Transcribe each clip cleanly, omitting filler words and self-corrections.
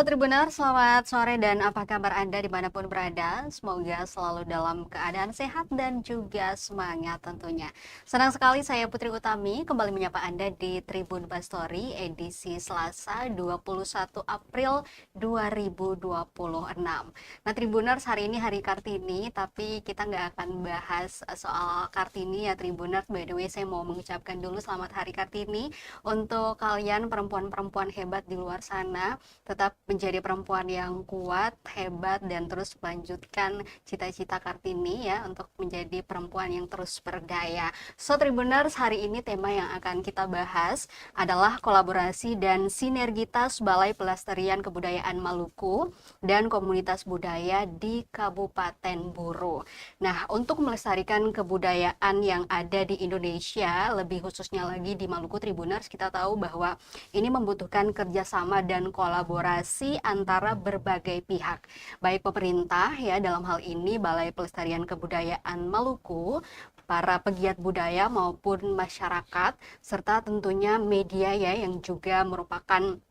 Halo Tribuners, selamat sore dan apa kabar Anda dimanapun berada? Semoga selalu dalam keadaan sehat dan juga semangat tentunya. Senang sekali saya Putri Utami kembali menyapa Anda di Tribun Pastori edisi Selasa 21 April 2026. Nah Tribuners, hari ini hari Kartini, tapi kita nggak akan bahas soal Kartini ya Tribuners. By the way, saya mau mengucapkan dulu selamat hari Kartini untuk kalian perempuan-perempuan hebat di luar sana. Tetap menjadi perempuan yang kuat, hebat, dan terus melanjutkan cita-cita Kartini ya untuk menjadi perempuan yang terus berdaya. So Tribuners, hari ini tema yang akan kita bahas adalah kolaborasi dan sinergitas Balai Pelestarian Kebudayaan Maluku dan komunitas budaya di Kabupaten Buru. Nah, untuk melestarikan kebudayaan yang ada di Indonesia, lebih khususnya lagi di Maluku Tribuners, kita tahu bahwa ini membutuhkan kerjasama dan kolaborasi antara berbagai pihak, baik pemerintah ya dalam hal ini Balai Pelestarian Kebudayaan Maluku, para pegiat budaya maupun masyarakat, serta tentunya media ya yang juga merupakan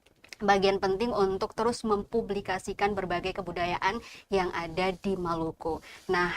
bagian penting untuk terus mempublikasikan berbagai kebudayaan yang ada di Maluku. Nah,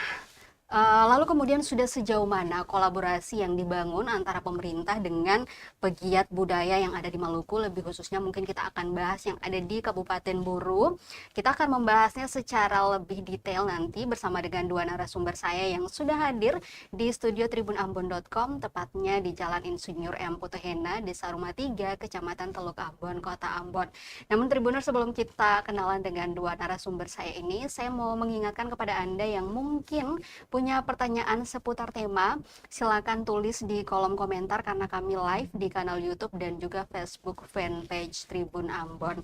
lalu kemudian sudah sejauh mana kolaborasi yang dibangun antara pemerintah dengan pegiat budaya yang ada di Maluku, lebih khususnya mungkin kita akan bahas yang ada di Kabupaten Buru. Kita akan membahasnya secara lebih detail nanti bersama dengan dua narasumber saya yang sudah hadir di studio tribunambon.com, tepatnya di Jalan Insinyur M. Putehena, Desa Rumah 3, Kecamatan Teluk Ambon, Kota Ambon. Namun Tribuner, sebelum kita kenalan dengan dua narasumber saya ini, saya mau mengingatkan kepada Anda yang mungkin punya pertanyaan seputar tema, silakan tulis di kolom komentar karena kami live di kanal YouTube dan juga Facebook fanpage Tribun Ambon.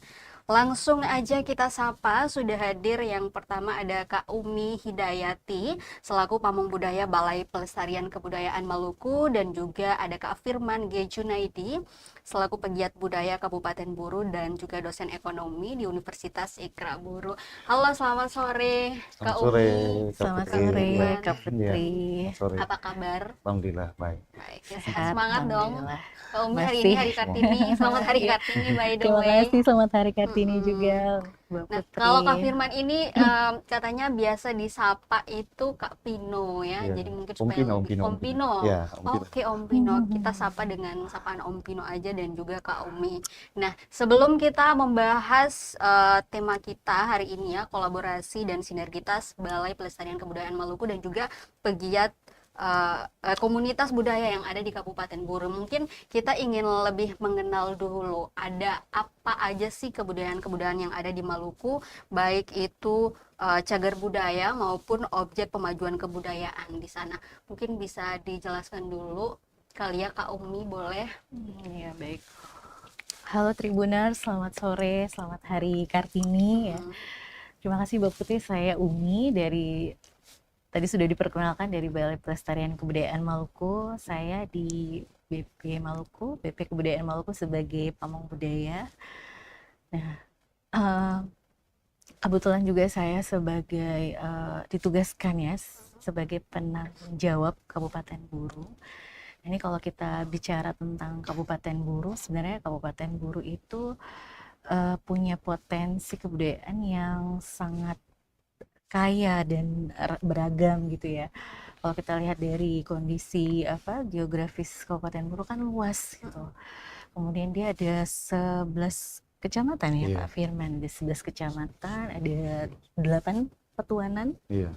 Langsung aja kita sapa, sudah hadir yang pertama ada Kak Umi Hidayati selaku Pamong Budaya Balai Pelestarian Kebudayaan Maluku, dan juga ada Kak Firman G. Junaidi selaku pegiat budaya Kabupaten Buru dan juga dosen ekonomi di Universitas Ikra Buru. Halo, selamat sore Selamat Kak sore, Umi. Kak Selamat Putri. sore, Gimana? Kak Iya, Putri. selamat sore. Apa kabar? Alhamdulillah, baik. Baik, ya, Sehat, semangat dong. alhamdulillah. Kak Umi, hari ini Masih. hari Kartini. Selamat hari Iya. Kartini by the Terima way. kasih, selamat hari Kartini Mm-mm. juga, Mbak Nah, Putri. kalau Kak Firman ini katanya biasa disapa itu Kak Pino ya. Iya. Jadi mungkin Om supaya Pino, lebih Om Pino. Pino. Ya, Om Pino. Oke, Om Pino. Kita sapa dengan sapaan Om Pino aja dan juga Kak Umi. Nah, sebelum kita membahas tema kita hari ini ya, kolaborasi dan sinergitas Balai Pelestarian Kebudayaan Maluku dan juga pegiat komunitas budaya yang ada di Kabupaten Buru, mungkin kita ingin lebih mengenal dulu ada apa aja sih kebudayaan-kebudayaan yang ada di Maluku, baik itu cagar budaya maupun objek pemajuan kebudayaan di sana. Mungkin bisa dijelaskan dulu kali ya Kak Umi, boleh? Iya, baik. Halo Tribuners, selamat sore, selamat hari Kartini ya. Terima kasih Mbak Putri, saya Umi dari tadi sudah diperkenalkan dari Balai Pelestarian Kebudayaan Maluku. Saya di BP Maluku, BP Kebudayaan Maluku sebagai pamong budaya. Nah, kebetulan juga saya sebagai ditugaskan ya sebagai penanggung jawab Kabupaten Buru. Ini kalau kita bicara tentang Kabupaten Buru, sebenarnya Kabupaten Buru itu punya potensi kebudayaan yang sangat kaya dan beragam gitu ya. Kalau kita lihat dari kondisi geografis Kabupaten Buru kan luas gitu. Kemudian dia ada 11 kecamatan ya, Iya. Pak Firman. Ada 11 kecamatan, ada 8 petuanan. Iya.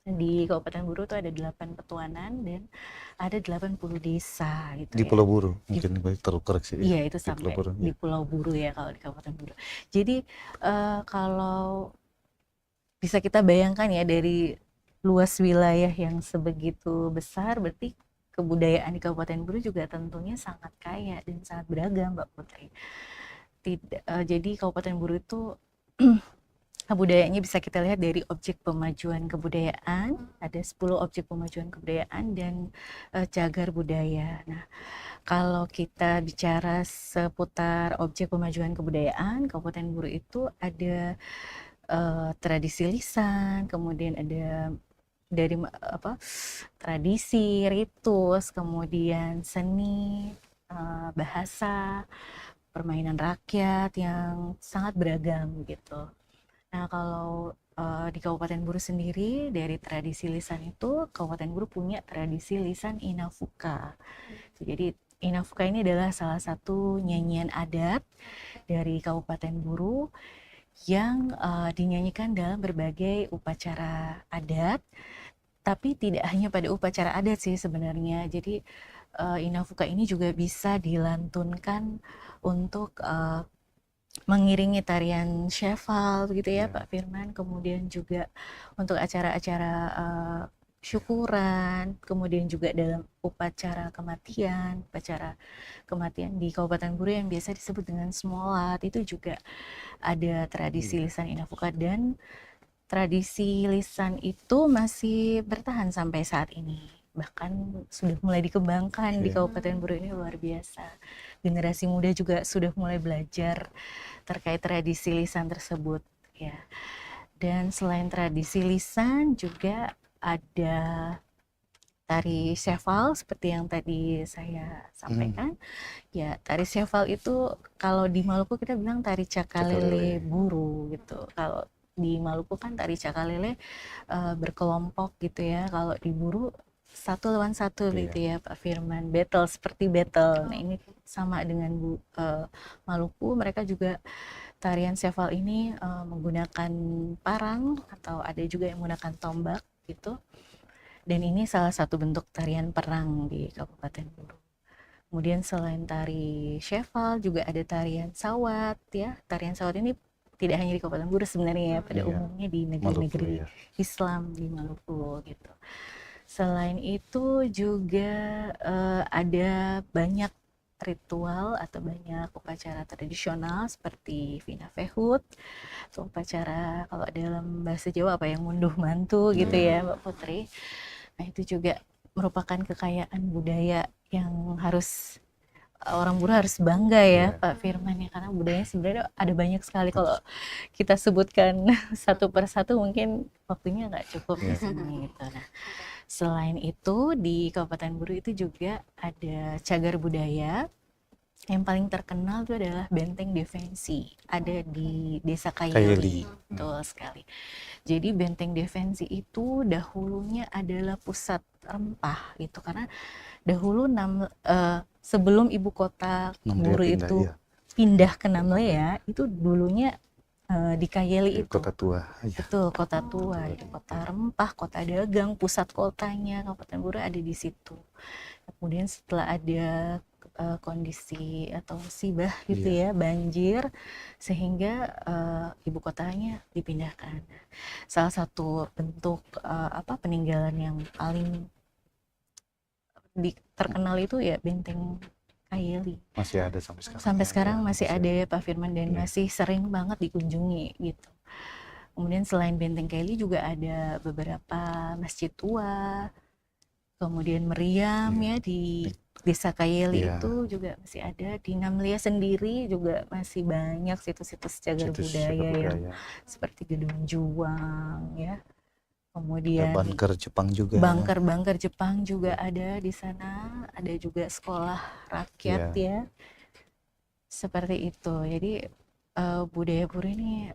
Di Kabupaten Buru itu ada 8 petuanan dan ada 80 desa gitu Di ya. Pulau Buru, mungkin terkoreksi. Iya, itu Di sampai Pulau Buru, di iya. Pulau Buru ya kalau di Kabupaten Buru. Jadi kalau bisa kita bayangkan ya dari luas wilayah yang sebegitu besar, berarti kebudayaan di Kabupaten Buru juga tentunya sangat kaya dan sangat beragam, Mbak Putri. Jadi Kabupaten Buru itu kebudayaannya bisa kita lihat dari objek pemajuan kebudayaan, ada 10 objek pemajuan kebudayaan dan cagar budaya. Nah, kalau kita bicara seputar objek pemajuan kebudayaan, Kabupaten Buru itu ada tradisi lisan, kemudian ada dari tradisi, ritus, kemudian seni, bahasa, permainan rakyat yang sangat beragam gitu. Nah, kalau di Kabupaten Buru sendiri dari tradisi lisan itu, Kabupaten Buru punya tradisi lisan Inafuka. Jadi Inafuka ini adalah salah satu nyanyian adat dari Kabupaten Buru yang dinyanyikan dalam berbagai upacara adat, tapi tidak hanya pada upacara adat sih sebenarnya. Jadi Inafuka ini juga bisa dilantunkan untuk mengiringi tarian Shefal begitu ya, Pak Firman. Kemudian juga untuk acara-acara syukuran, kemudian juga dalam upacara kematian di Kabupaten Buru yang biasa disebut dengan Smolat, itu juga ada tradisi lisan Inafuka, dan tradisi lisan itu masih bertahan sampai saat ini. Bahkan sudah mulai dikembangkan di Kabupaten Buru ini, luar biasa. Generasi muda juga sudah mulai belajar terkait tradisi lisan tersebut ya. Dan selain tradisi lisan juga ada tari Shefal seperti yang tadi saya sampaikan. Ya, tari Shefal itu kalau di Maluku kita bilang tari cakalele Buru gitu. Kalau di Maluku kan tari cakalele berkelompok gitu ya. Kalau di Buru satu lawan satu gitu ya, Pak Firman. Battle, seperti battle. Nah, ini sama dengan Maluku, mereka juga tarian Shefal ini menggunakan parang atau ada juga yang menggunakan tombak gitu. Dan ini salah satu bentuk tarian perang di Kabupaten Buru. Kemudian selain tari Shefal juga ada tarian sawat ya. Tarian sawat ini tidak hanya di Kabupaten Buru sebenarnya ya, pada umumnya di negeri-negeri Islam di Maluku gitu. Selain itu juga ada banyak ritual atau banyak upacara tradisional seperti Vina Fehut, atau upacara kalau dalam bahasa Jawa apa yang ngunduh mantu gitu ya, Mbak Putri. Nah, itu juga merupakan kekayaan budaya yang harus orang Buru harus bangga ya, Pak Firman ya, karena budaya sebenarnya ada banyak sekali. Kalau kita sebutkan satu persatu mungkin waktunya nggak cukup di sini gitu. Nah, selain itu di Kabupaten Buru itu juga ada cagar budaya. Yang paling terkenal itu adalah Benteng Defensi, ada di Desa Kayeli. Betul sekali. Jadi Benteng Defensi itu dahulunya adalah pusat rempah gitu, karena dahulu sebelum ibu kota Buru itu pindah ke Namlea, itu dulunya di Kayeli itu kota tua. Betul, kota tua, itu kota rempah, kota dagang, pusat kotanya Kabupaten Buru ada di situ. Kemudian setelah ada kondisi atau musibah gitu ya, banjir, sehingga ibu kotanya dipindahkan. Salah satu bentuk peninggalan yang paling terkenal itu ya Benteng Kayeli. Masih ada sampai sekarang. Sampai sekarang masih ada ya, Pak Firman, dan masih sering banget dikunjungi gitu. Kemudian selain Benteng Kayeli juga ada beberapa masjid tua, kemudian meriam ya di Desa Kayeli itu juga masih ada. Di Namlea sendiri juga masih banyak situs-situs cagar budaya yang seperti Gedung Juang ya. Kemudian bunker Jepang juga. Bunker Jepang juga ada di sana. Ada juga sekolah rakyat ya. Seperti itu. Jadi budaya Buru ini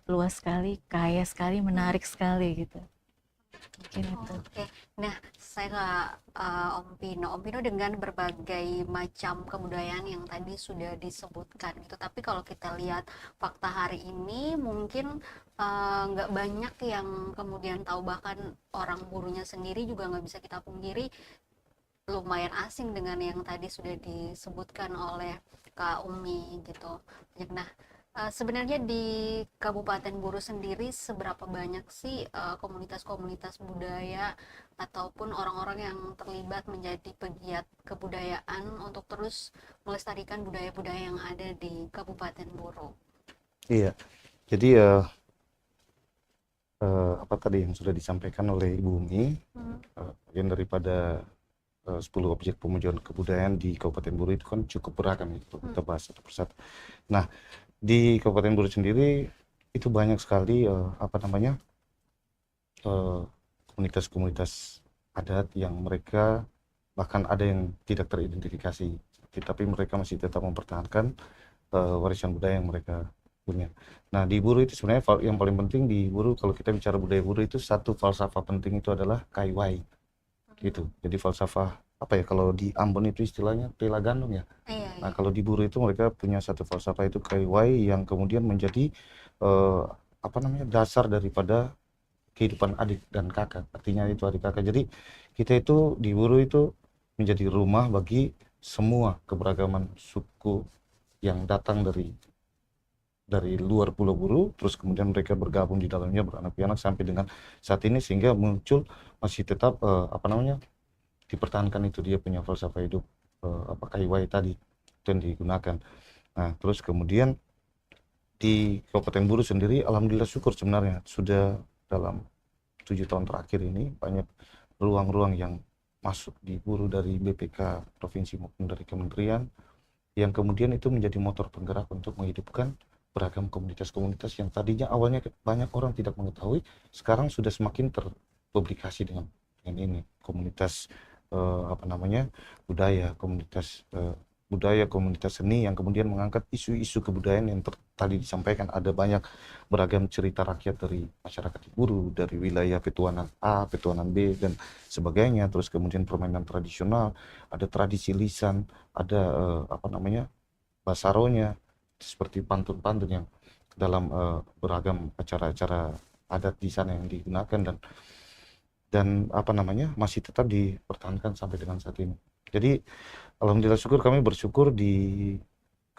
luas sekali, kaya sekali, menarik sekali gitu. Mungkin itu. Oke. Nah, saya ke Om Pino. Om Pino dengan berbagai macam kebudayaan yang tadi sudah disebutkan gitu. Tapi kalau kita lihat fakta hari ini mungkin nggak banyak yang kemudian tahu, bahkan orang Burunya sendiri juga nggak bisa kita pungkiri lumayan asing dengan yang tadi sudah disebutkan oleh Kak Umi gitu. Nah, sebenarnya di Kabupaten Buru sendiri seberapa banyak sih komunitas-komunitas budaya ataupun orang-orang yang terlibat menjadi pegiat kebudayaan untuk terus melestarikan budaya-budaya yang ada di Kabupaten Buru? Iya, jadi apa tadi yang sudah disampaikan oleh Ibu Umi, yang daripada 10 objek pemulihan kebudayaan di Kabupaten Buru itu kan cukup beragam itu, kita bahas satu persatu. Nah, di Kabupaten Buru sendiri itu banyak sekali komunitas-komunitas adat yang mereka bahkan ada yang tidak teridentifikasi, tapi mereka masih tetap mempertahankan warisan budaya yang mereka punya. Nah, di Buru itu sebenarnya yang paling penting di Buru, kalau kita bicara budaya Buru itu satu falsafah penting itu adalah kaiwai gitu. Jadi falsafah apa ya, kalau di Ambon itu istilahnya tela gandum ya. Iya, Nah, iya. kalau di Buru itu mereka punya satu falsafah itu kaiwai yang kemudian menjadi eh, apa namanya, dasar daripada kehidupan adik dan kakak. Artinya itu adik kakak. Jadi kita itu di Buru itu menjadi rumah bagi semua keberagaman suku yang datang dari luar Pulau Buru, terus kemudian mereka bergabung di dalamnya beranak pianak sampai dengan saat ini, sehingga muncul masih tetap apa namanya, dipertahankan itu dia punya falsafah hidup apa kaiwai tadi itu yang digunakan. Nah, terus kemudian di Kabupaten Buru sendiri, alhamdulillah syukur sebenarnya sudah dalam 7 tahun terakhir ini banyak ruang-ruang yang masuk di Buru dari BPK provinsi maupun dari kementerian, yang kemudian itu menjadi motor penggerak untuk menghidupkan beragam komunitas-komunitas yang tadinya awalnya banyak orang tidak mengetahui, sekarang sudah semakin terpublikasi dengan ini komunitas apa namanya, budaya, komunitas seni yang kemudian mengangkat isu-isu kebudayaan yang tadi disampaikan. Ada banyak beragam cerita rakyat dari masyarakat di Buru, dari wilayah petuanan A, petuanan B dan sebagainya. Terus kemudian permainan tradisional, ada tradisi lisan, ada apa namanya, basaronya, seperti pantun-pantun yang dalam beragam acara-acara adat di sana yang digunakan dan apa namanya, masih tetap dipertahankan sampai dengan saat ini. Jadi alhamdulillah syukur, kami bersyukur di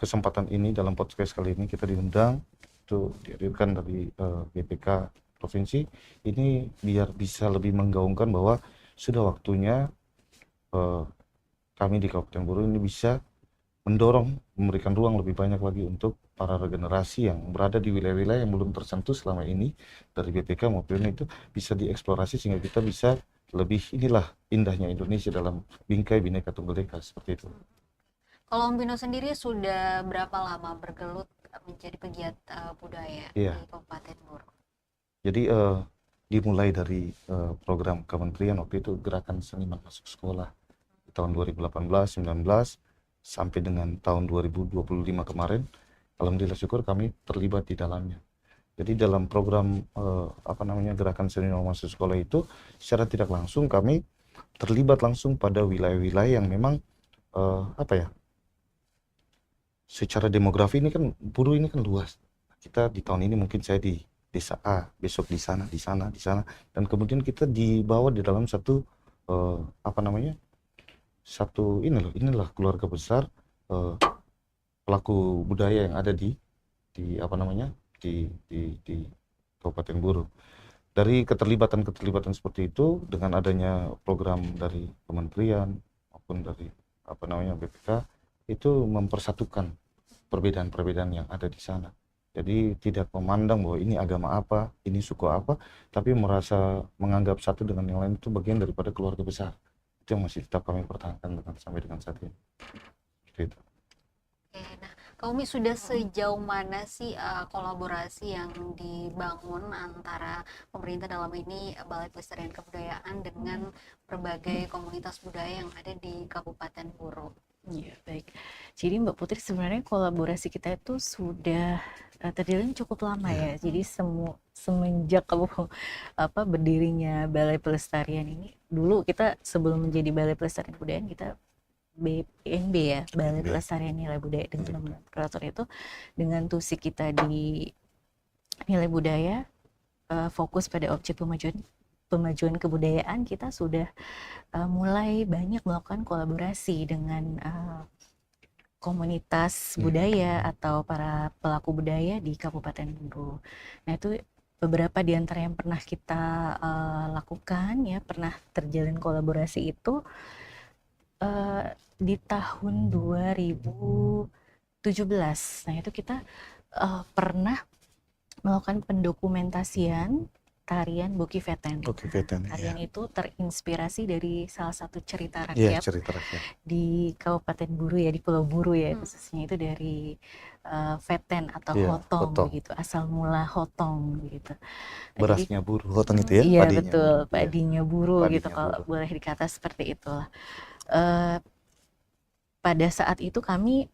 kesempatan ini dalam podcast kali ini kita diundang itu dihadirkan dari BPK provinsi ini biar bisa lebih menggaungkan bahwa sudah waktunya kami di Kabupaten Buru ini bisa mendorong, memberikan ruang lebih banyak lagi untuk para regenerasi yang berada di wilayah-wilayah yang belum tersentuh selama ini dari BPK maupun itu bisa dieksplorasi sehingga kita bisa lebih, inilah indahnya Indonesia dalam bingkai Bhinneka Tunggal Ika, seperti itu. Kalau Om Bino sendiri sudah berapa lama bergelut menjadi pegiat budaya di Iya, Kabupaten Buru? jadi dimulai dari program kementerian waktu itu, gerakan seniman masuk sekolah di tahun 2018-19 sampai dengan tahun 2025 kemarin. Alhamdulillah syukur kami terlibat di dalamnya. Jadi dalam program apa namanya, gerakan seniman masuk sekolah itu secara tidak langsung kami terlibat langsung pada wilayah-wilayah yang memang apa ya, secara demografi ini kan Buru ini kan luas. Kita di tahun ini mungkin saya di desa A, besok di sana, di sana, di sana, dan kemudian kita dibawa di dalam satu apa namanya, satu inilah keluarga besar pelaku budaya yang ada di apa namanya, di Kabupaten Buru. Dari keterlibatan seperti itu, dengan adanya program dari kementerian maupun dari apa namanya BPK, itu mempersatukan perbedaan-perbedaan yang ada di sana. Jadi tidak memandang bahwa ini agama apa, ini suku apa, tapi merasa menganggap satu dengan yang lain itu bagian daripada keluarga besar. Itu yang masih tetap kami pertahankan sampai dengan saat ini. Seperti itu. Oke, nah Kak Umi, sudah sejauh mana sih kolaborasi yang dibangun antara pemerintah, dalam ini Balai Pelestarian Kebudayaan, dengan berbagai komunitas budaya yang ada di Kabupaten Buru? Iya, baik. Jadi Mbak Putri, sebenarnya kolaborasi kita itu sudah terjalin cukup lama ya. Jadi semenjak berdirinya Balai Pelestarian ini, dulu kita sebelum menjadi Balai Pelestarian Kebudayaan kita BPNB ya, Balai Pelestarian Nilai Budaya dan Nomenklatur itu, dengan tusi kita di nilai budaya, fokus pada objek pemajuan kebudayaan, kita sudah mulai banyak melakukan kolaborasi dengan komunitas budaya atau para pelaku budaya di Kabupaten Buru. Nah, itu beberapa di antara yang pernah kita lakukan ya, pernah terjalin kolaborasi itu di tahun 2017. Nah, itu kita pernah melakukan pendokumentasian tarian Boki Veten. Tarian itu terinspirasi dari salah satu cerita rakyat, cerita rakyat di Kabupaten Buru ya, di Pulau Buru ya, khususnya itu dari Veten atau Hotong begitu, asal mula Hotong gitu. Nah, berasnya Buru, Hotong itu ya? Iya, padinya betul, Buru. padinya Buru Padinya gitu, kalau Buru. boleh dikata seperti itulah. Pada saat itu kami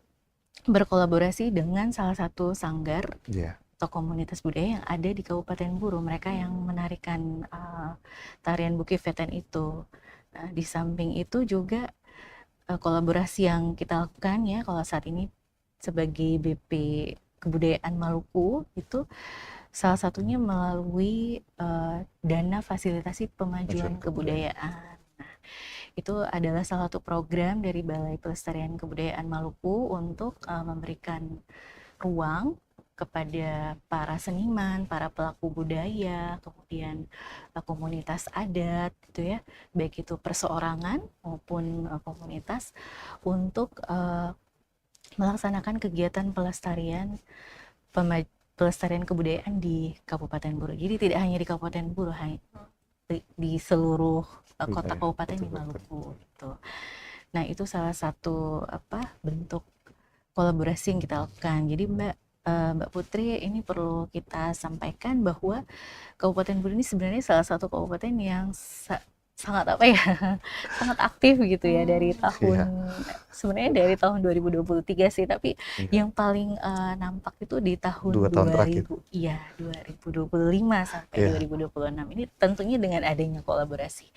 berkolaborasi dengan salah satu sanggar Iya. atau komunitas budaya yang ada di Kabupaten Buru. Mereka yang menarikan tarian Bukifeten itu. Nah, di samping itu juga kolaborasi yang kita lakukan ya, kalau saat ini sebagai BP Kebudayaan Maluku itu salah satunya melalui dana fasilitasi pemajuan kebudayaan. Nah, itu adalah salah satu program dari Balai Pelestarian Kebudayaan Maluku untuk memberikan ruang kepada para seniman, para pelaku budaya, kemudian komunitas adat gitu ya, baik itu perseorangan maupun komunitas untuk melaksanakan kegiatan pelestarian kebudayaan di Kabupaten Buru. Jadi tidak hanya di Kabupaten Buru, di seluruh kota kabupaten di Maluku gitu. Nah, itu salah satu bentuk kolaborasi yang kita lakukan. Jadi Mbak Putri, ini perlu kita sampaikan bahwa Kabupaten Buru ini sebenarnya salah satu kabupaten yang sangat sangat aktif gitu ya dari tahun sebenarnya dari tahun 2023 sih, tapi yang paling nampak itu di tahun 2025 sampai 2026 ini tentunya dengan adanya kolaborasi.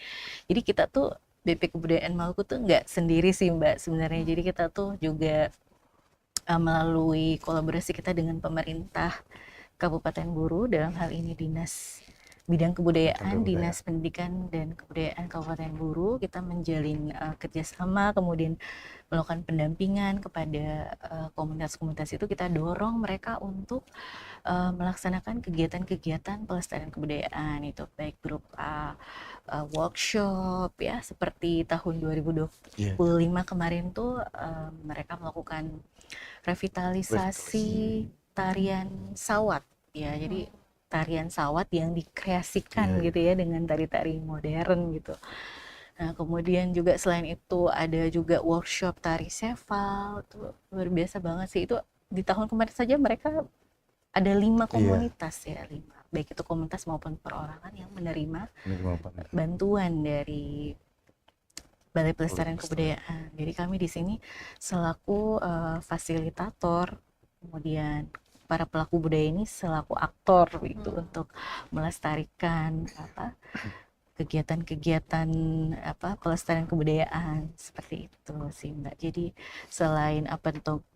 Jadi kita tuh BP Kebudayaan Maluku tuh nggak sendiri sih Mbak sebenarnya. Jadi kita tuh juga melalui kolaborasi kita dengan pemerintah Kabupaten Buru, dalam hal ini Dinas Bidang Kebudayaan, Dinas Pendidikan dan Kebudayaan Kabupaten Buru, kita menjalin kerjasama, kemudian melakukan pendampingan kepada komunitas-komunitas itu. Kita dorong mereka untuk melaksanakan kegiatan-kegiatan pelestarian kebudayaan itu, baik berupa workshop ya, seperti tahun 2025 kemarin tuh mereka melakukan revitalisasi tarian sawat ya. Jadi tarian sawat yang dikreasikan gitu ya dengan tari-tari modern gitu. Nah, kemudian juga selain itu ada juga workshop tari seval, itu luar biasa banget sih. Itu di tahun kemarin saja mereka ada 5 komunitas ya, 5, baik itu komunitas maupun perorangan yang menerima bantuan dari Balai Pelestarian Kebudayaan. Jadi kami di sini selaku fasilitator, kemudian para pelaku budaya ini selaku aktor gitu untuk melestarikan kegiatan-kegiatan pelestarian kebudayaan seperti itu sih Mbak. Jadi selain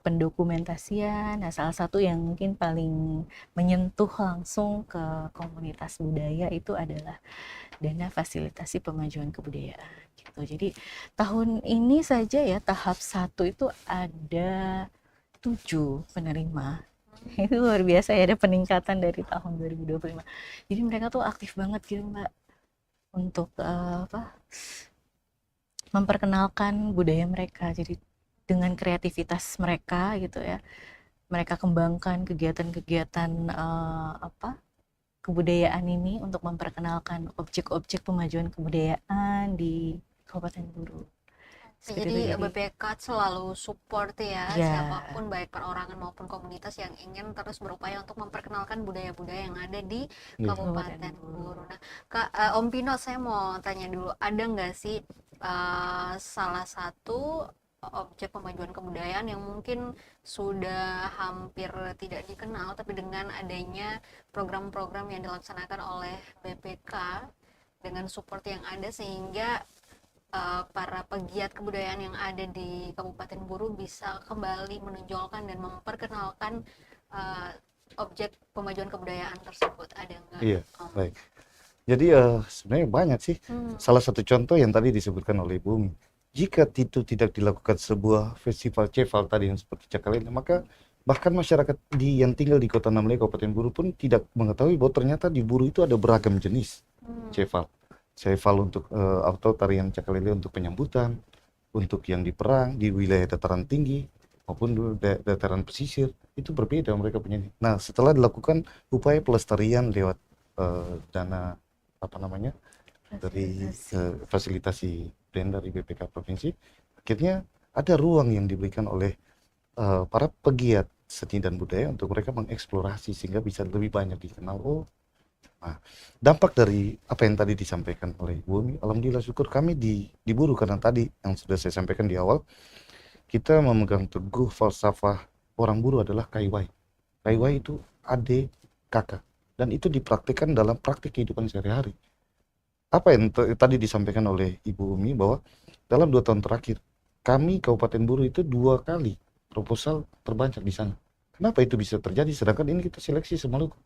pendokumentasian, nah salah satu yang mungkin paling menyentuh langsung ke komunitas budaya itu adalah dana fasilitasi pemajuan kebudayaan gitu. Jadi tahun ini saja ya tahap 1 itu ada 7 penerima. Itu luar biasa ya, ada peningkatan dari tahun 2025. Jadi mereka tuh aktif banget gitu Mbak untuk memperkenalkan budaya mereka. Jadi dengan kreativitas mereka gitu ya, mereka kembangkan kegiatan-kegiatan kebudayaan ini untuk memperkenalkan objek-objek pemajuan kebudayaan di Kabupaten Buru. Jadi BPK selalu support ya siapapun baik perorangan maupun komunitas yang ingin terus berupaya untuk memperkenalkan budaya-budaya yang ada di Kabupaten Buru. Nah, Kak Om Pino, saya mau tanya dulu, ada nggak sih salah satu objek pemajuan kebudayaan yang mungkin sudah hampir tidak dikenal, tapi dengan adanya program-program yang dilaksanakan oleh BPK dengan support yang ada sehingga para pegiat kebudayaan yang ada di Kabupaten Buru bisa kembali menonjolkan dan memperkenalkan objek pemajuan kebudayaan tersebut, ada nggak? Iya, baik. Jadi sebenarnya banyak sih. Salah satu contoh yang tadi disebutkan oleh Bumi, jika itu tidak dilakukan sebuah festival ceval tadi yang seperti Cakalele, maka bahkan masyarakat yang tinggal di Kota Namle, Kabupaten Buru pun tidak mengetahui bahwa ternyata di Buru itu ada beragam jenis ceval. Ceval untuk atau tarian Cakalele untuk penyambutan, untuk yang di perang di wilayah dataran tinggi maupun dataran pesisir, itu berbeda mereka punya. Nah, setelah dilakukan upaya pelestarian lewat dana dari fasilitasi brand dari BPK provinsi, akhirnya ada ruang yang diberikan oleh para pegiat seni dan budaya untuk mereka mengeksplorasi sehingga bisa lebih banyak dikenal. Nah, dampak dari apa yang tadi disampaikan oleh Bu Umi, alhamdulillah syukur kami di Buru, karena tadi yang sudah saya sampaikan di awal, kita memegang teguh falsafah orang buruh adalah KIY. KIY itu adik kakak, dan itu dipraktikkan dalam praktik kehidupan sehari-hari. Apa yang tadi disampaikan oleh Ibu Umi bahwa dalam 2 tahun terakhir kami Kabupaten Buru itu 2 kali proposal terbanyak di sana. Kenapa itu bisa terjadi? Sedangkan ini kita seleksi Semaluku.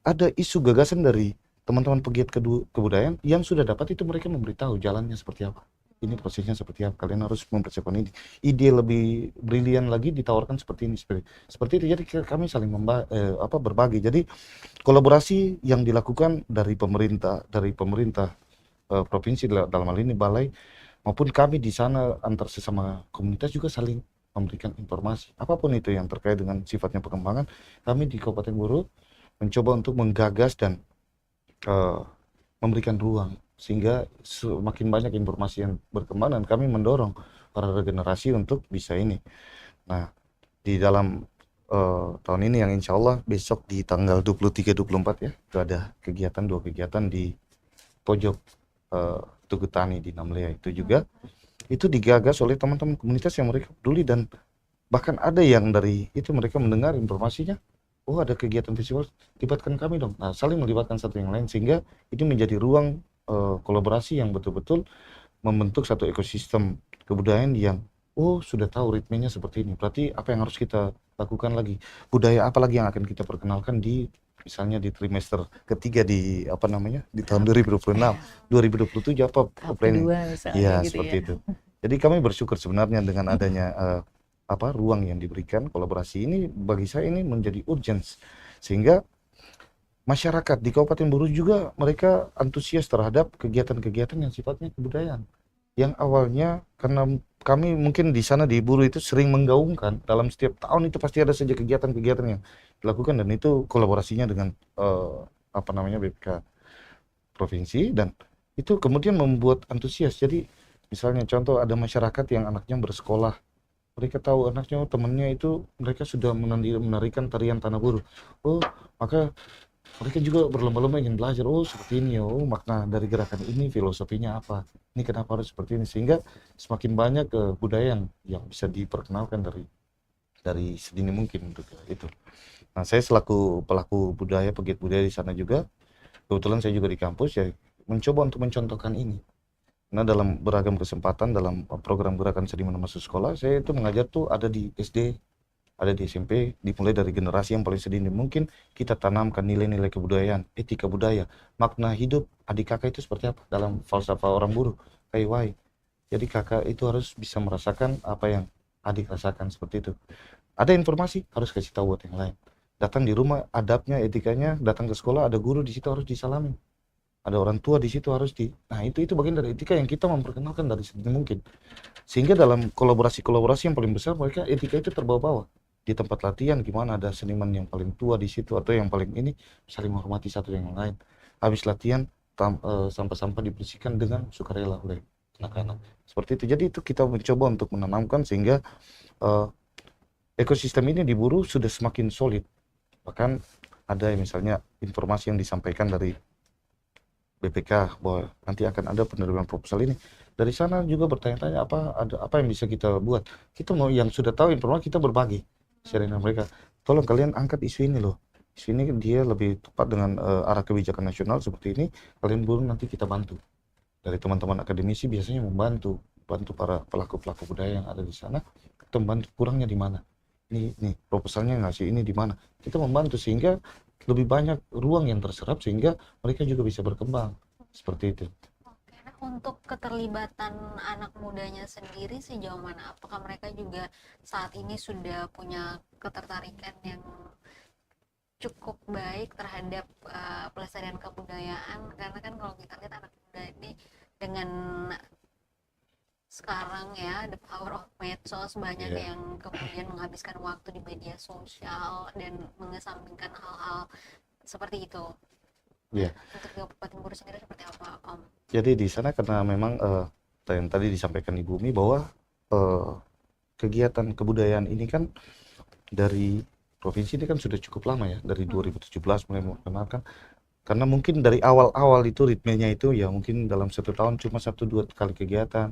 Ada isu gagasan dari teman-teman pegiat kebudayaan yang sudah dapat, itu mereka memberitahu jalannya seperti apa. Ini prosesnya seperti apa, kalian harus mempersiapkan ini. Ide lebih brilian lagi ditawarkan seperti ini, seperti itu. Jadi kami saling berbagi. Jadi kolaborasi yang dilakukan dari pemerintah provinsi dalam hal ini balai, maupun kami di sana antar sesama komunitas juga saling memberikan informasi apapun itu yang terkait dengan sifatnya pengembangan. Kami di Kabupaten Buru mencoba untuk menggagas dan memberikan ruang sehingga semakin banyak informasi yang berkembang, dan kami mendorong para regenerasi untuk bisa ini. Nah, di dalam tahun ini yang insya Allah besok di tanggal 23-24 ya, itu ada 2 kegiatan di pojok Tugu Tani di Namlea. Itu juga itu digagas oleh teman-teman komunitas yang mereka peduli, dan bahkan ada yang dari itu mereka mendengar informasinya, oh ada kegiatan festival, libatkan kami dong. Nah, saling melibatkan satu yang lain sehingga itu menjadi ruang kolaborasi yang betul-betul membentuk satu ekosistem kebudayaan yang sudah tahu ritmenya seperti ini. Berarti apa yang harus kita lakukan lagi? Budaya apa lagi yang akan kita perkenalkan di misalnya di trimester ketiga di tahun 2026, 2027 apa planning? Ya, gitu seperti ya. itu. Jadi kami bersyukur sebenarnya dengan adanya ruang yang diberikan kolaborasi ini, bagi saya ini menjadi urgent, sehingga masyarakat di Kabupaten Buru juga mereka antusias terhadap kegiatan-kegiatan yang sifatnya kebudayaan. Yang awalnya karena kami mungkin di sana di Buru itu sering menggaungkan dalam setiap tahun itu pasti ada saja kegiatan-kegiatan yang dilakukan, dan itu kolaborasinya dengan BPK provinsi, dan itu kemudian membuat antusias. Jadi misalnya contoh ada masyarakat yang anaknya bersekolah, mereka tahu anaknya temannya itu mereka sudah menarikan tarian tanah Buru, maka mereka juga berlomba-lomba ingin belajar, seperti ini, makna dari gerakan ini filosofinya apa, ini kenapa harus seperti ini, sehingga semakin banyak kebudayaan yang bisa diperkenalkan dari sedini mungkin untuk itu. Nah, saya selaku pelaku budaya, pegiat budaya di sana juga, kebetulan saya juga di kampus ya, mencoba untuk mencontohkan ini. Nah, dalam beragam kesempatan dalam program gerakan seniman masuk sekolah, saya itu mengajar tuh ada di SD, ada di SMP, dimulai dari generasi yang paling sedini mungkin kita tanamkan nilai-nilai kebudayaan, etika budaya, makna hidup adik kakak itu seperti apa dalam falsafah orang Buru, KIY. Jadi kakak itu harus bisa merasakan apa yang adik rasakan, seperti itu. Ada informasi harus kasih tahu buat yang lain. Datang di rumah adabnya, etikanya, datang ke sekolah ada guru di situ harus disalamin. Ada orang tua di situ harus Nah, itu bagian dari etika yang kita memperkenalkan dari sedini mungkin. Sehingga dalam kolaborasi yang paling besar mereka etika itu terbawa-bawa. Di tempat latihan gimana ada seniman yang paling tua di situ atau yang paling ini saling menghormati satu yang lain. Habis latihan sampah-sampah dibersihkan dengan sukarela oleh anak-anak. Seperti itu. Jadi itu kita mencoba untuk menanamkan sehingga ekosistem ini di Buru sudah semakin solid. Bahkan ada misalnya informasi yang disampaikan dari BPK bahwa nanti akan ada penerimaan proposal ini. Dari sana juga bertanya-tanya apa yang bisa kita buat. Kita mau yang sudah tahu informasi kita berbagi. Sharing dengan mereka, tolong kalian angkat isu ini loh, isu ini dia lebih tepat dengan arah kebijakan nasional seperti ini, kalian Buru nanti kita bantu. Dari teman-teman akademisi biasanya membantu para pelaku-pelaku budaya yang ada di sana, kita membantu kurangnya di mana, ini proposalnya ngasih ini di mana, kita membantu sehingga lebih banyak ruang yang terserap sehingga mereka juga bisa berkembang, seperti itu. Untuk keterlibatan anak mudanya sendiri sejauh mana? Apakah mereka juga saat ini sudah punya ketertarikan yang cukup baik terhadap pelestarian kebudayaan? Karena kan kalau kita lihat anak muda ini dengan sekarang ya, the power of medsos, banyak yang kemudian menghabiskan waktu di media sosial dan mengesampingkan hal-hal seperti itu. Untuk Kabupaten Buru sendiri seperti apa, Om? Jadi di sana karena memang yang tadi disampaikan Ibu Umi bahwa kegiatan kebudayaan ini kan dari provinsi ini kan sudah cukup lama ya, dari 2017 mulai memperkenalkan. Karena mungkin dari awal-awal itu ritmenya itu ya mungkin dalam 1 tahun cuma 1-2 kali kegiatan.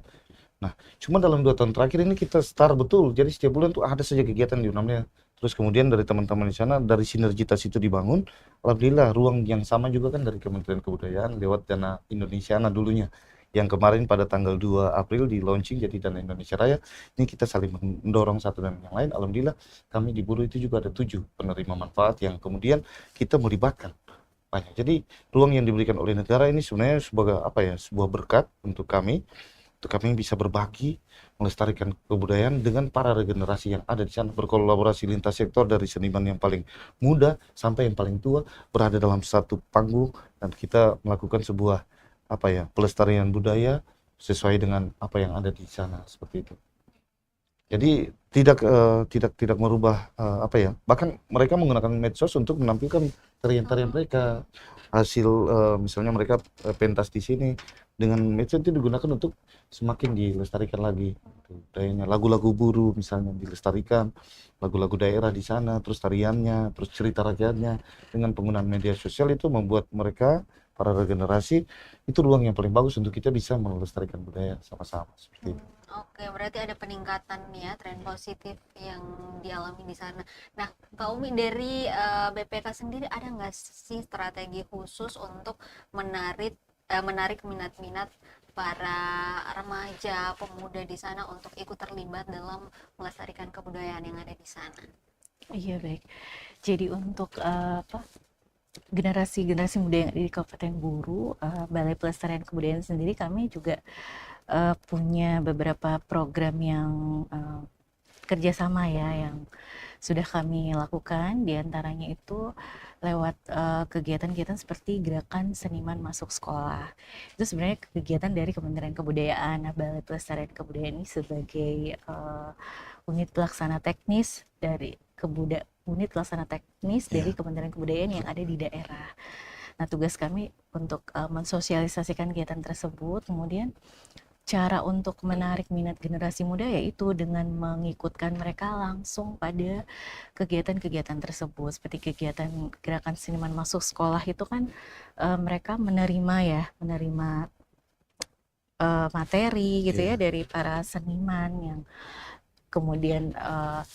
Nah, cuma dalam 2 tahun terakhir ini kita start betul. Jadi setiap bulan tuh ada saja kegiatan di namanya Terus kemudian dari teman-teman di sana, dari sinergitas itu dibangun, alhamdulillah ruang yang sama juga kan dari Kementerian Kebudayaan lewat Dana Indonesiana dulunya. Yang kemarin pada tanggal 2 April di launching jadi Dana Indonesia Raya, ini kita saling mendorong satu dan yang lain. Alhamdulillah kami di Buru itu juga ada 7 penerima manfaat yang kemudian kita melibatkan banyak. Jadi ruang yang diberikan oleh negara ini sebenarnya sebagai apa ya, sebuah berkat untuk kami bisa berbagi, melestarikan kebudayaan dengan para regenerasi yang ada di sana, berkolaborasi lintas sektor dari seniman yang paling muda sampai yang paling tua berada dalam satu panggung dan kita melakukan sebuah apa ya, pelestarian budaya sesuai dengan apa yang ada di sana seperti itu. Jadi tidak merubah apa ya, bahkan mereka menggunakan medsos untuk menampilkan tarian-tarian mereka, hasil misalnya mereka pentas di sini dengan medsos itu digunakan untuk semakin dilestarikan lagi budayanya. Lagu-lagu Buru misalnya dilestarikan, lagu-lagu daerah di sana, terus tariannya, terus cerita rakyatnya dengan penggunaan media sosial itu membuat mereka para regenerasi itu ruang yang paling bagus untuk kita bisa melestarikan budaya sama-sama seperti itu. Oke, berarti ada peningkatan ya, tren positif yang dialami di sana. Nah, Kak Umi dari BPK sendiri ada nggak sih strategi khusus untuk menarik minat-minat para remaja, pemuda di sana untuk ikut terlibat dalam melestarikan kebudayaan yang ada di sana? Iya, baik. Jadi untuk generasi muda yang ada di Kabupaten Buru, Balai Pelestarian Kebudayaan sendiri kami juga punya beberapa program yang kerjasama ya yang sudah kami lakukan, diantaranya itu lewat kegiatan-kegiatan seperti gerakan seniman masuk sekolah. Itu sebenarnya kegiatan dari Kementerian Kebudayaan. Nah, Balai Pelestarian Kebudayaan ini sebagai unit pelaksana teknis dari dari Kementerian Kebudayaan yang ada di daerah. Nah, tugas kami untuk mensosialisasikan kegiatan tersebut, kemudian cara untuk menarik minat generasi muda yaitu dengan mengikutkan mereka langsung pada kegiatan-kegiatan tersebut, seperti kegiatan gerakan seniman masuk sekolah itu kan mereka menerima materi gitu ya dari para seniman yang kemudian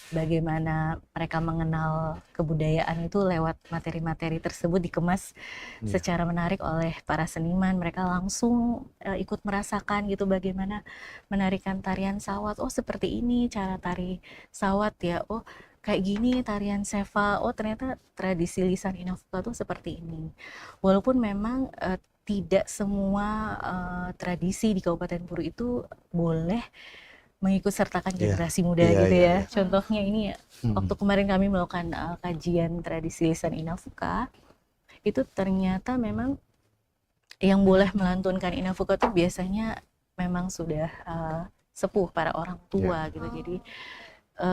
bagaimana mereka mengenal kebudayaan itu lewat materi-materi tersebut dikemas secara menarik oleh para seniman. Mereka langsung ikut merasakan gitu bagaimana menarikan tarian sawat. Oh, seperti ini cara tari sawat ya. Oh, kayak gini tarian seva. Oh, ternyata tradisi lisan Inafuka tuh seperti ini. Walaupun memang tidak semua tradisi di Kabupaten Buru itu boleh mengikut sertakan generasi muda gitu ya. Contohnya ini waktu kemarin kami melakukan kajian tradisi lisan Inafuka, itu ternyata memang yang boleh melantunkan Inafuka tuh biasanya memang sudah sepuh, para orang tua gitu. Jadi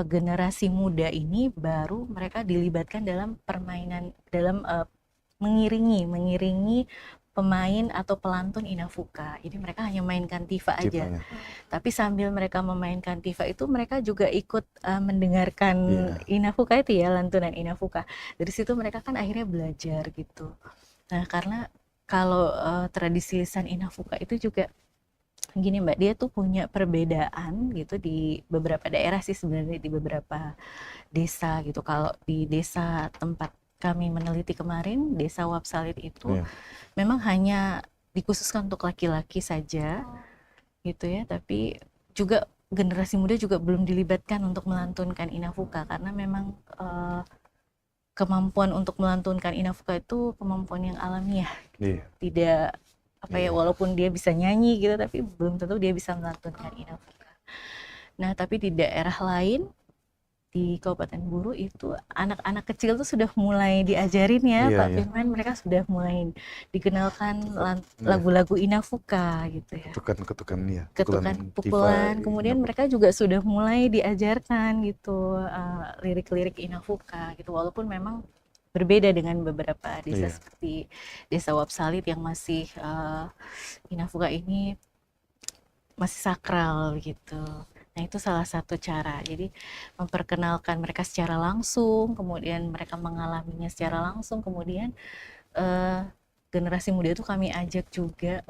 generasi muda ini baru mereka dilibatkan dalam permainan, dalam mengiringi pemain atau pelantun Inafuka. Jadi mereka hanya mainkan tifa aja. Tapi sambil mereka memainkan tifa itu mereka juga ikut mendengarkan Inafuka itu ya, lantunan Inafuka. Dari situ mereka kan akhirnya belajar gitu. Nah, karena kalau tradisi lisan Inafuka itu juga gini Mbak, dia tuh punya perbedaan gitu di beberapa daerah sih sebenarnya, di beberapa desa gitu. Kalau di desa tempat kami meneliti kemarin, Desa Wapsalit itu memang hanya dikhususkan untuk laki-laki saja gitu ya, tapi juga generasi muda juga belum dilibatkan untuk melantunkan Inafuka karena memang kemampuan untuk melantunkan Inafuka itu kemampuan yang alamiah. Tidak walaupun dia bisa nyanyi gitu tapi belum tentu dia bisa melantunkan Inafuka. Nah, tapi di daerah lain di Kabupaten Buru itu anak-anak kecil tuh sudah mulai diajarin ya Pak Firman, mereka sudah mulai dikenalkan lagu-lagu Inafuka gitu ya. Ketukan pukulan, kemudian mereka juga sudah mulai diajarkan gitu lirik-lirik Inafuka gitu, walaupun memang berbeda dengan beberapa desa seperti Desa Wapsalit yang masih Inafuka ini masih sakral gitu. Nah, itu salah satu cara. Jadi memperkenalkan mereka secara langsung, kemudian mereka mengalaminya secara langsung, kemudian generasi muda itu kami ajak juga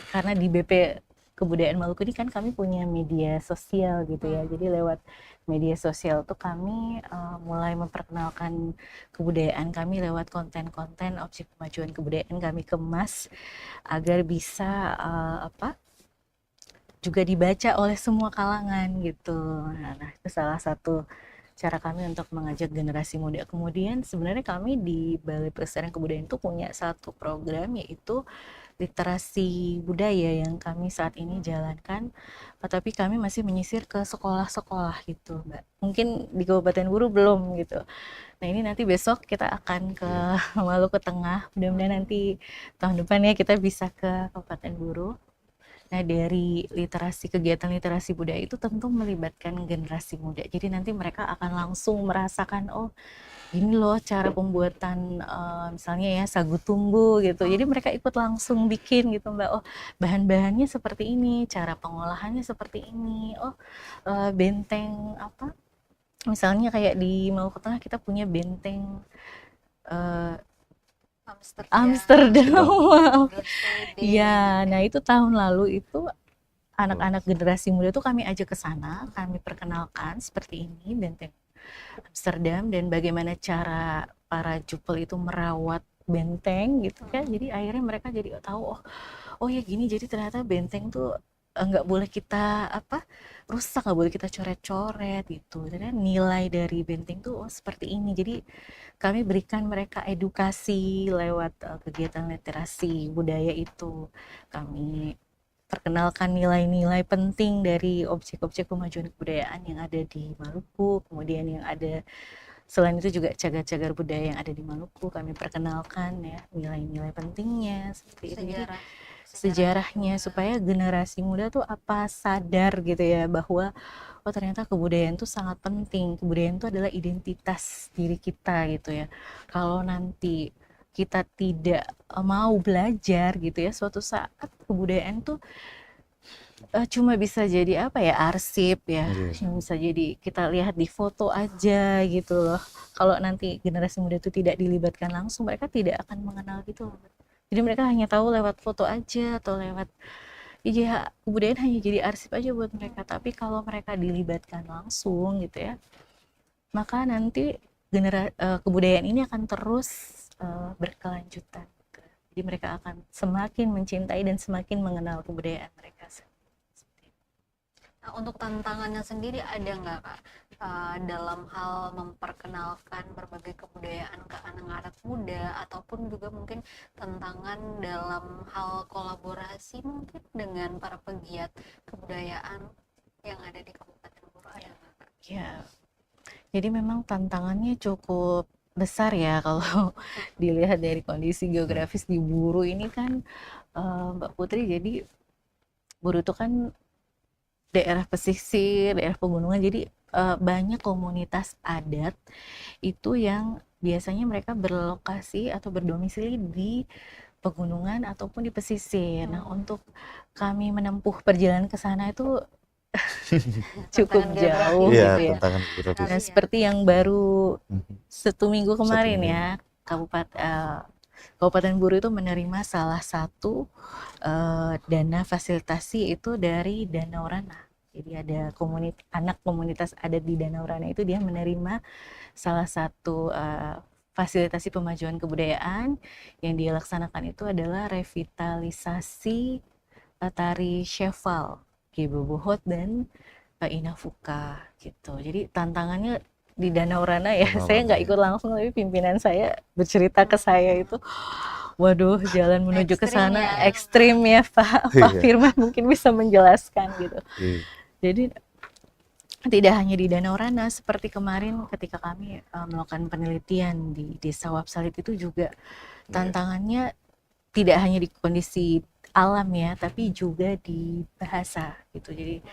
karena di BP kebudayaan Maluku ini kan kami punya media sosial gitu ya. Jadi lewat media sosial tuh kami mulai memperkenalkan kebudayaan kami lewat konten-konten objek pemajuan kebudayaan, kami kemas agar bisa juga dibaca oleh semua kalangan gitu. Nah, itu salah satu cara kami untuk mengajak generasi muda. Kemudian sebenarnya kami di Balai Pelestarian Kebudayaan itu punya satu program, yaitu literasi budaya yang kami saat ini jalankan, tapi kami masih menyisir ke sekolah-sekolah gitu, Mbak. Mungkin di Kabupaten Buru belum gitu. Nah, ini nanti besok kita akan ke Maluku Tengah. Mudah-mudahan nanti tahun depan ya kita bisa ke Kabupaten Buru. Nah, dari kegiatan literasi budaya itu tentu melibatkan generasi muda. Jadi nanti mereka akan langsung merasakan, oh ini loh cara pembuatan misalnya ya sagu tumbu gitu. Jadi mereka ikut langsung bikin gitu, Mbak. Oh, bahan-bahannya seperti ini, cara pengolahannya seperti ini. Oh, benteng apa? Misalnya kayak di Maluku Tengah kita punya benteng Amsterdam. Wow. Ya, nah itu tahun lalu itu anak-anak generasi muda tuh kami ajak ke sana, kami perkenalkan seperti ini benteng Amsterdam dan bagaimana cara para jupel itu merawat benteng gitu kan. Jadi akhirnya mereka jadi tahu, oh ya gini, jadi ternyata benteng tuh nggak boleh kita rusak, nggak boleh kita coret-coret gitu. Jadi nilai dari benteng tuh seperti ini. Jadi kami berikan mereka edukasi lewat kegiatan literasi budaya itu. Kami perkenalkan nilai-nilai penting dari objek-objek pemajuan kebudayaan yang ada di Maluku, kemudian yang ada selain itu juga cagar-cagar budaya yang ada di Maluku kami perkenalkan ya, nilai-nilai pentingnya seperti itu. Jadi sejarahnya supaya generasi muda tuh sadar gitu ya, bahwa oh ternyata kebudayaan tuh sangat penting. Kebudayaan itu adalah identitas diri kita gitu ya. Kalau nanti kita tidak mau belajar gitu ya, suatu saat kebudayaan tuh cuma bisa jadi arsip ya, cuma bisa jadi kita lihat di foto aja gitu loh. Kalau nanti generasi muda itu tidak dilibatkan langsung, mereka tidak akan mengenal gitu loh. Jadi mereka hanya tahu lewat foto aja atau lewat kebudayaan hanya jadi arsip aja buat mereka. Tapi kalau mereka dilibatkan langsung gitu ya, maka nanti kebudayaan ini akan terus berkelanjutan. Jadi mereka akan semakin mencintai dan semakin mengenal kebudayaan mereka. Nah, untuk tantangannya sendiri ada nggak Kak dalam hal memperkenalkan berbagai kebudayaan ke anak-anak muda, ataupun juga mungkin tantangan dalam hal kolaborasi mungkin dengan para pegiat kebudayaan yang ada di Kabupaten Buru, ada nggak Kak? Ya, jadi memang tantangannya cukup besar ya kalau dilihat dari kondisi geografis di Buru ini kan, Mbak Putri. Jadi Buru itu kan daerah pesisir, daerah pegunungan, jadi banyak komunitas adat itu yang biasanya mereka berlokasi atau berdomisili di pegunungan ataupun di pesisir. Nah, untuk kami menempuh perjalanan ke sana itu cukup jauh gitu ya. Nah, seperti yang baru 1 minggu kemarin ya, Kabupaten Buru itu menerima salah satu dana fasilitasi itu dari Danau Rana. Jadi ada anak komunitas adat di Danau Rana itu dia menerima salah satu fasilitasi pemajuan kebudayaan yang dia laksanakan itu adalah revitalisasi tari Sheval, Gebobohot dan Inafuka gitu. Jadi tantangannya di Danau Rana ya, saya nggak ikut langsung, tapi pimpinan saya bercerita ke saya itu, waduh, jalan menuju ke sana ekstrim ya Pak Firman mungkin bisa menjelaskan gitu. Jadi tidak hanya di Danau Rana, seperti kemarin ketika kami melakukan penelitian di Desa Wapsalit itu juga tantangannya tidak hanya di kondisi alam ya, tapi juga di bahasa gitu. Jadi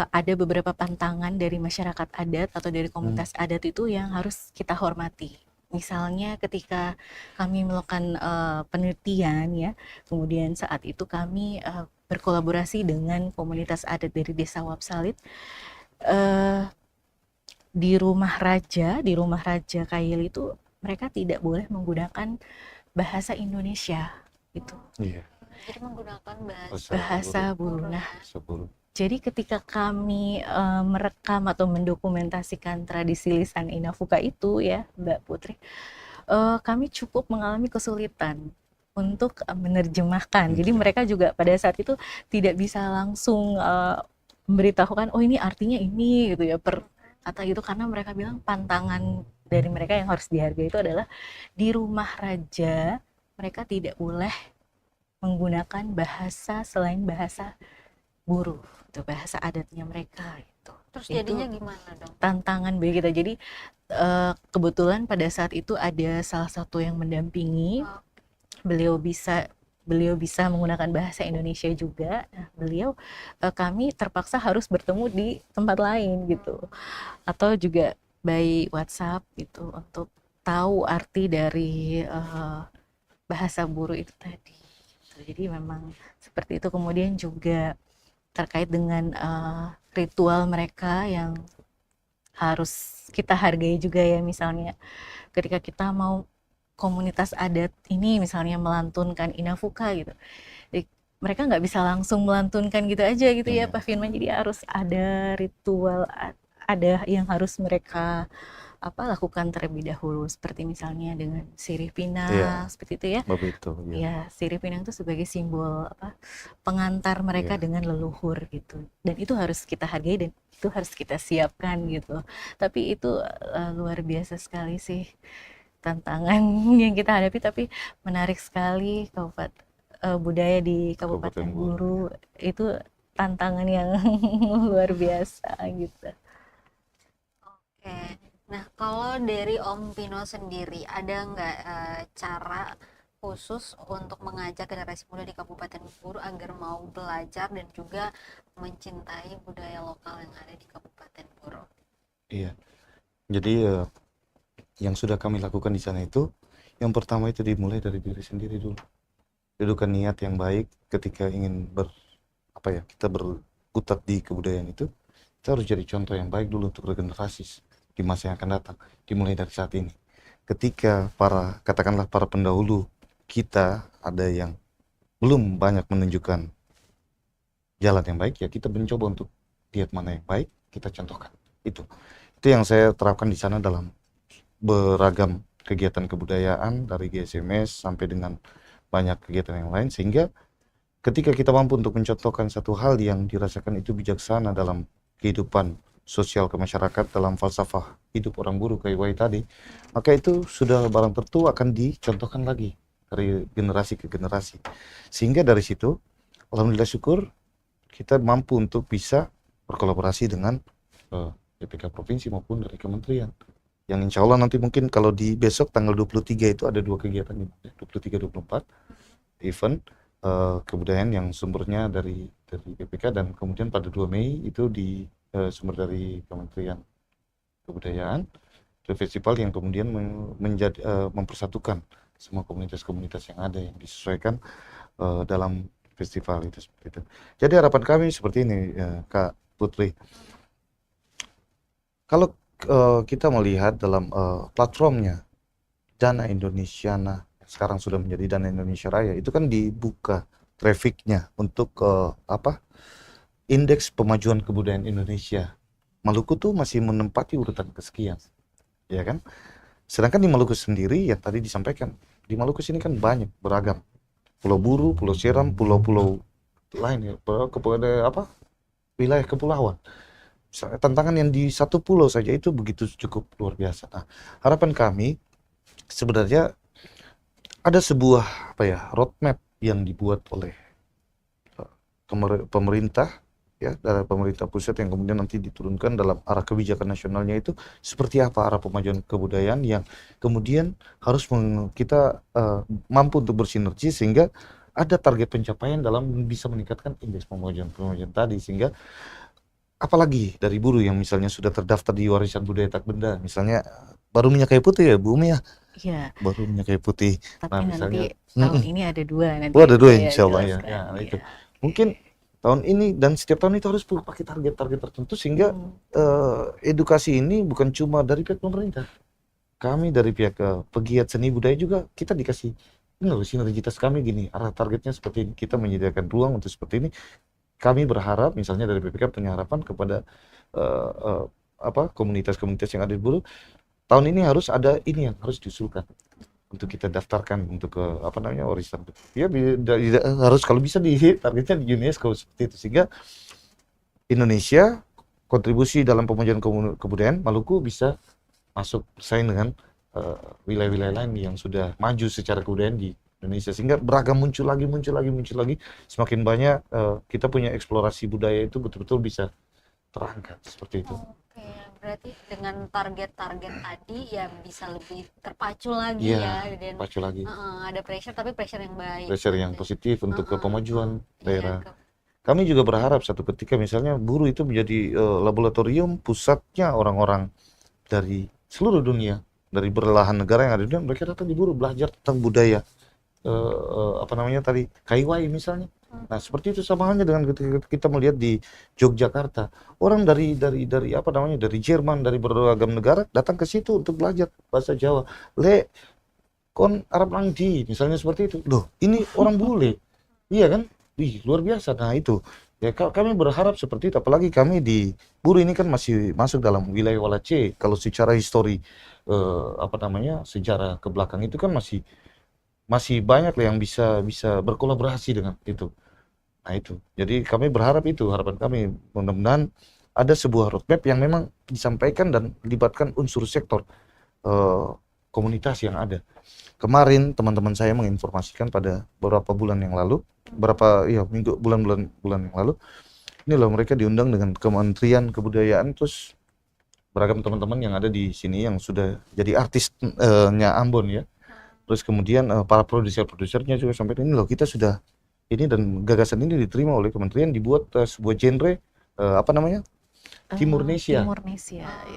ada beberapa pantangan dari masyarakat adat atau dari komunitas adat itu yang harus kita hormati. Misalnya ketika kami melakukan penelitian ya, kemudian saat itu kami berkolaborasi dengan komunitas adat dari Desa Wapsalit di Rumah Raja Kail itu mereka tidak boleh menggunakan bahasa Indonesia gitu. Jadi menggunakan Bahasa Buru. Nah, bahasa Buru. jadi ketika kami merekam atau mendokumentasikan tradisi lisan Inafuka itu ya, Mbak Putri, kami cukup mengalami kesulitan untuk menerjemahkan. Jadi Iya. mereka juga pada saat itu tidak bisa langsung memberitahukan, oh ini artinya ini gitu ya, per kata gitu, karena mereka bilang pantangan dari mereka yang harus dihargai itu adalah di rumah raja mereka tidak boleh menggunakan bahasa selain bahasa Buru, itu bahasa adatnya mereka itu. Terus Itu jadinya gimana dong? tantangan bagi kita. Jadi kebetulan pada saat itu ada salah satu yang mendampingi. Oh, Beliau bisa menggunakan bahasa Indonesia juga. Nah, kami terpaksa harus bertemu di tempat lain gitu, atau juga by WhatsApp gitu untuk tahu arti dari bahasa Buru itu tadi. Jadi memang seperti itu. Kemudian juga terkait dengan ritual mereka yang harus kita hargai juga ya, misalnya ketika kita mau komunitas adat ini misalnya melantunkan Inafuka gitu, jadi mereka nggak bisa langsung melantunkan gitu aja gitu ya Pak Firman, jadi harus ada ritual, ada yang harus mereka lakukan terlebih dahulu, seperti misalnya dengan sirih pinang, seperti itu ya. Begitu, ya. Ya, sirih pinang itu sebagai simbol pengantar mereka dengan leluhur gitu. Dan itu harus kita hargai dan itu harus kita siapkan gitu. Tapi itu luar biasa sekali sih tantangan yang kita hadapi, tapi menarik sekali budaya di Kabupaten Buru itu tantangan yang luar biasa gitu. oke. Nah, kalau dari Om Pino sendiri, ada nggak cara khusus untuk mengajak generasi muda di Kabupaten Buru agar mau belajar dan juga mencintai budaya lokal yang ada di Kabupaten Buru? Iya. Jadi yang sudah kami lakukan di sana itu, yang pertama itu dimulai dari diri sendiri dulu. Dudukan niat yang baik ketika ingin kita berkutat di kebudayaan itu, kita harus jadi contoh yang baik dulu untuk regenerasi di masa yang akan datang, dimulai dari saat ini. Ketika katakanlah para pendahulu kita ada yang belum banyak menunjukkan jalan yang baik, ya kita mencoba untuk lihat mana yang baik, kita contohkan. Itu yang saya terapkan di sana dalam beragam kegiatan kebudayaan, dari GSMS sampai dengan banyak kegiatan yang lain, sehingga ketika kita mampu untuk mencontohkan satu hal yang dirasakan itu bijaksana dalam kehidupan sosial ke masyarakat, dalam falsafah hidup orang Buru kayak tadi, maka itu sudah barang tentu akan dicontohkan lagi dari generasi ke generasi, sehingga dari situ alhamdulillah syukur kita mampu untuk bisa berkolaborasi dengan PPK provinsi maupun dari kementerian, yang insya Allah nanti mungkin kalau di besok tanggal 23 itu ada 2 kegiatan, 23-24 event kebudayaan yang sumbernya dari PPK, dan kemudian pada 2 Mei itu di sumber dari Kementerian Kebudayaan, itu festival yang kemudian mempersatukan semua komunitas-komunitas yang ada, yang disesuaikan dalam festival itu, seperti itu. Jadi harapan kami seperti ini, Kak Putri. Kalau kita melihat dalam platformnya Dana Indonesiana, sekarang sudah menjadi Dana Indonesia Raya, itu kan dibuka trafficnya untuk indeks pemajuan kebudayaan Indonesia. Maluku tuh masih menempati urutan kesekian, ya kan? Sedangkan di Maluku sendiri yang tadi disampaikan, di Maluku sini kan banyak beragam, Pulau Buru, Pulau Seram, pulau-pulau lain ya, wilayah kepulauan. Tantangan yang di satu pulau saja itu begitu cukup luar biasa. Nah, harapan kami sebenarnya ada sebuah roadmap yang dibuat oleh pemerintah ya, dari pemerintah pusat, yang kemudian nanti diturunkan dalam arah kebijakan nasionalnya itu seperti apa arah pemajuan kebudayaan, yang kemudian harus kita mampu untuk bersinergi sehingga ada target pencapaian dalam bisa meningkatkan indeks pemajuan tadi, sehingga apalagi dari Buru yang misalnya sudah terdaftar di warisan budaya tak benda, misalnya baru minyak kayu putih ya Bu Umi ya. Iya. Baru minyak kayu putih. Tapi misalnya, nanti tahun ini ada 2 nanti. ada 2 insya Allah ya. Itu. Ya. Mungkin tahun ini dan setiap tahun itu harus pakai target-target tertentu, sehingga edukasi ini bukan cuma dari pihak pemerintah. Kami dari pihak pegiat seni budaya juga kita dikasih ini loh sinergitas kami gini, arah targetnya seperti ini, kita menyediakan ruang untuk seperti ini. Kami berharap misalnya dari BPK punya harapan kepada eh, eh, komunitas-komunitas yang ada di buruh, tahun ini harus ada ini yang harus diusulkan untuk kita daftarkan untuk ke warisan ya harus kalau bisa di targetnya di UNESCO seperti itu, sehingga Indonesia kontribusi dalam pemajuan kebudayaan Maluku bisa masuk bersaing dengan wilayah-wilayah lain yang sudah maju secara kebudayaan di Indonesia, sehingga beragam muncul lagi, semakin banyak kita punya eksplorasi budaya itu betul-betul bisa terangkat seperti itu. Oke, berarti dengan target-target tadi ya bisa lebih terpacu lagi ya, dan terpacu lagi. ada pressure, tapi pressure yang baik. Pressure yang positif untuk ke pemajuan daerah. Iya, Kami juga berharap satu ketika misalnya buruh itu menjadi laboratorium pusatnya orang-orang dari seluruh dunia, dari belahan negara yang ada di dunia, mereka datang di buruh belajar tentang budaya KIWAI misalnya. Nah, seperti itu sama halnya dengan ketika kita melihat di Yogyakarta, orang dari Jerman, dari beragam negara datang ke situ untuk belajar bahasa Jawa. Kon Arab Langdi misalnya seperti itu. Loh, ini orang bule. Iya kan? Wih, luar biasa. Nah, itu. Ya, kami berharap seperti itu, apalagi kami di buruh ini kan masih masuk dalam wilayah Walace. Kalau secara histori sejarah ke belakang itu kan masih banyak lah yang bisa berkolaborasi dengan itu. Nah, itu. Jadi kami berharap itu, harapan kami mudah-mudahan ada sebuah roadmap yang memang disampaikan dan melibatkan unsur sektor komunitas yang ada. Kemarin teman-teman saya menginformasikan pada beberapa bulan yang lalu, bulan yang lalu, ini loh mereka diundang dengan Kementerian Kebudayaan, terus beragam teman-teman yang ada di sini yang sudah jadi artisnya Ambon ya. Terus kemudian para produser-produsernya juga sampai ini loh kita sudah ini, dan gagasan ini diterima oleh kementerian, dibuat sebuah genre Timurnesia.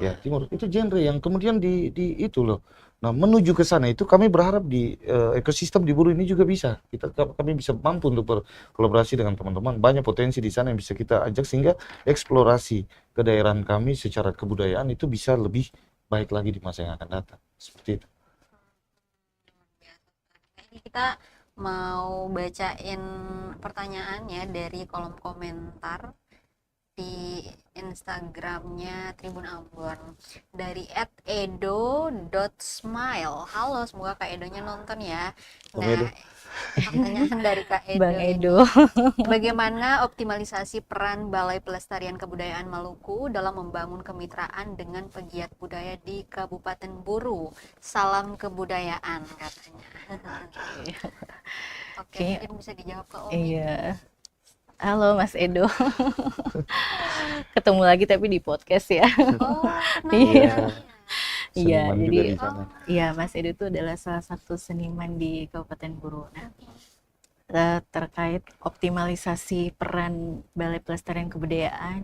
Ya, Timur itu genre yang kemudian di itu loh. Nah, menuju ke sana itu kami berharap di ekosistem di buruh ini juga bisa kami bisa mampu untuk berkolaborasi dengan teman-teman. Banyak potensi di sana yang bisa kita ajak sehingga eksplorasi kedaerahan kami secara kebudayaan itu bisa lebih baik lagi di masa yang akan datang. Seperti itu. Ini kita mau bacain pertanyaannya dari kolom komentar di Instagramnya Tribun Ambon dari @edo.smile. Halo, semoga Kak Edonya nonton ya. Nah, pertanyaan dari Kak Edo. Bang Edo. Bagaimana optimalisasi peran Balai Pelestarian Kebudayaan Maluku dalam membangun kemitraan dengan pegiat budaya di Kabupaten Buru? Salam kebudayaan, katanya. Oke, mungkin bisa dijawab ke Om. Iya. Halo Mas Edo. Ketemu lagi tapi di podcast ya. Oh, Iya. Iya, Seniman jadi juga di sana. iya Mas Edo itu adalah salah satu seniman di Kabupaten Buru. Nah, terkait optimalisasi peran Balai Pelestarian Kebudayaan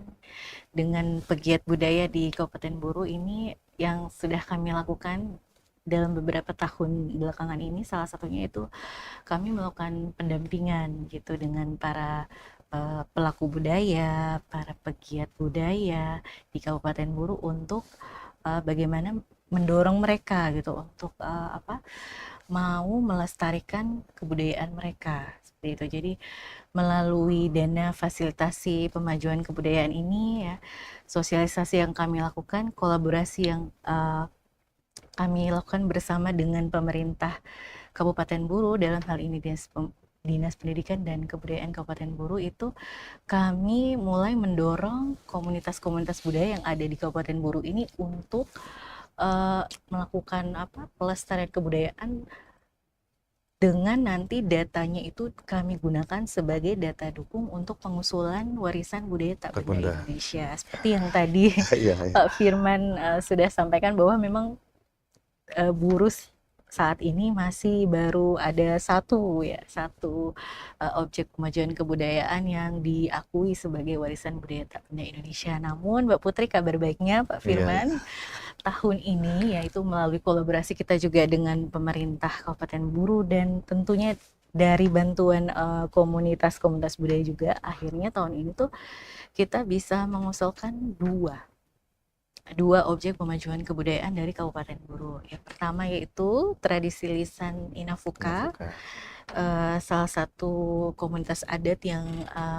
dengan pegiat budaya di Kabupaten Buru ini yang sudah kami lakukan dalam beberapa tahun belakangan ini, salah satunya itu kami melakukan pendampingan gitu dengan para pelaku budaya, para pegiat budaya di Kabupaten Buru untuk bagaimana mendorong mereka gitu untuk mau melestarikan kebudayaan mereka seperti itu. Jadi melalui dana fasilitasi pemajuan kebudayaan ini ya, sosialisasi yang kami lakukan, kolaborasi yang kami lakukan bersama dengan pemerintah Kabupaten Buru, dalam hal ini Dinas Pendidikan dan Kebudayaan Kabupaten Buru, itu kami mulai mendorong komunitas-komunitas budaya yang ada di Kabupaten Buru ini untuk melakukan pelestarian kebudayaan, dengan nanti datanya itu kami gunakan sebagai data dukung untuk pengusulan warisan budaya tak benda Indonesia. Seperti yang tadi Pak Firman sudah sampaikan bahwa memang Buru saat ini masih baru ada satu objek pemajuan kebudayaan yang diakui sebagai warisan budaya tak benda Indonesia. Namun Mbak Putri, kabar baiknya Pak Firman, tahun ini yaitu melalui kolaborasi kita juga dengan pemerintah Kabupaten Buru dan tentunya dari bantuan komunitas-komunitas budaya juga, akhirnya tahun ini tuh kita bisa mengusulkan dua objek pemajuan kebudayaan dari Kabupaten Buru. Yang pertama yaitu tradisi lisan Inafuka, Inafuka. salah satu komunitas adat yang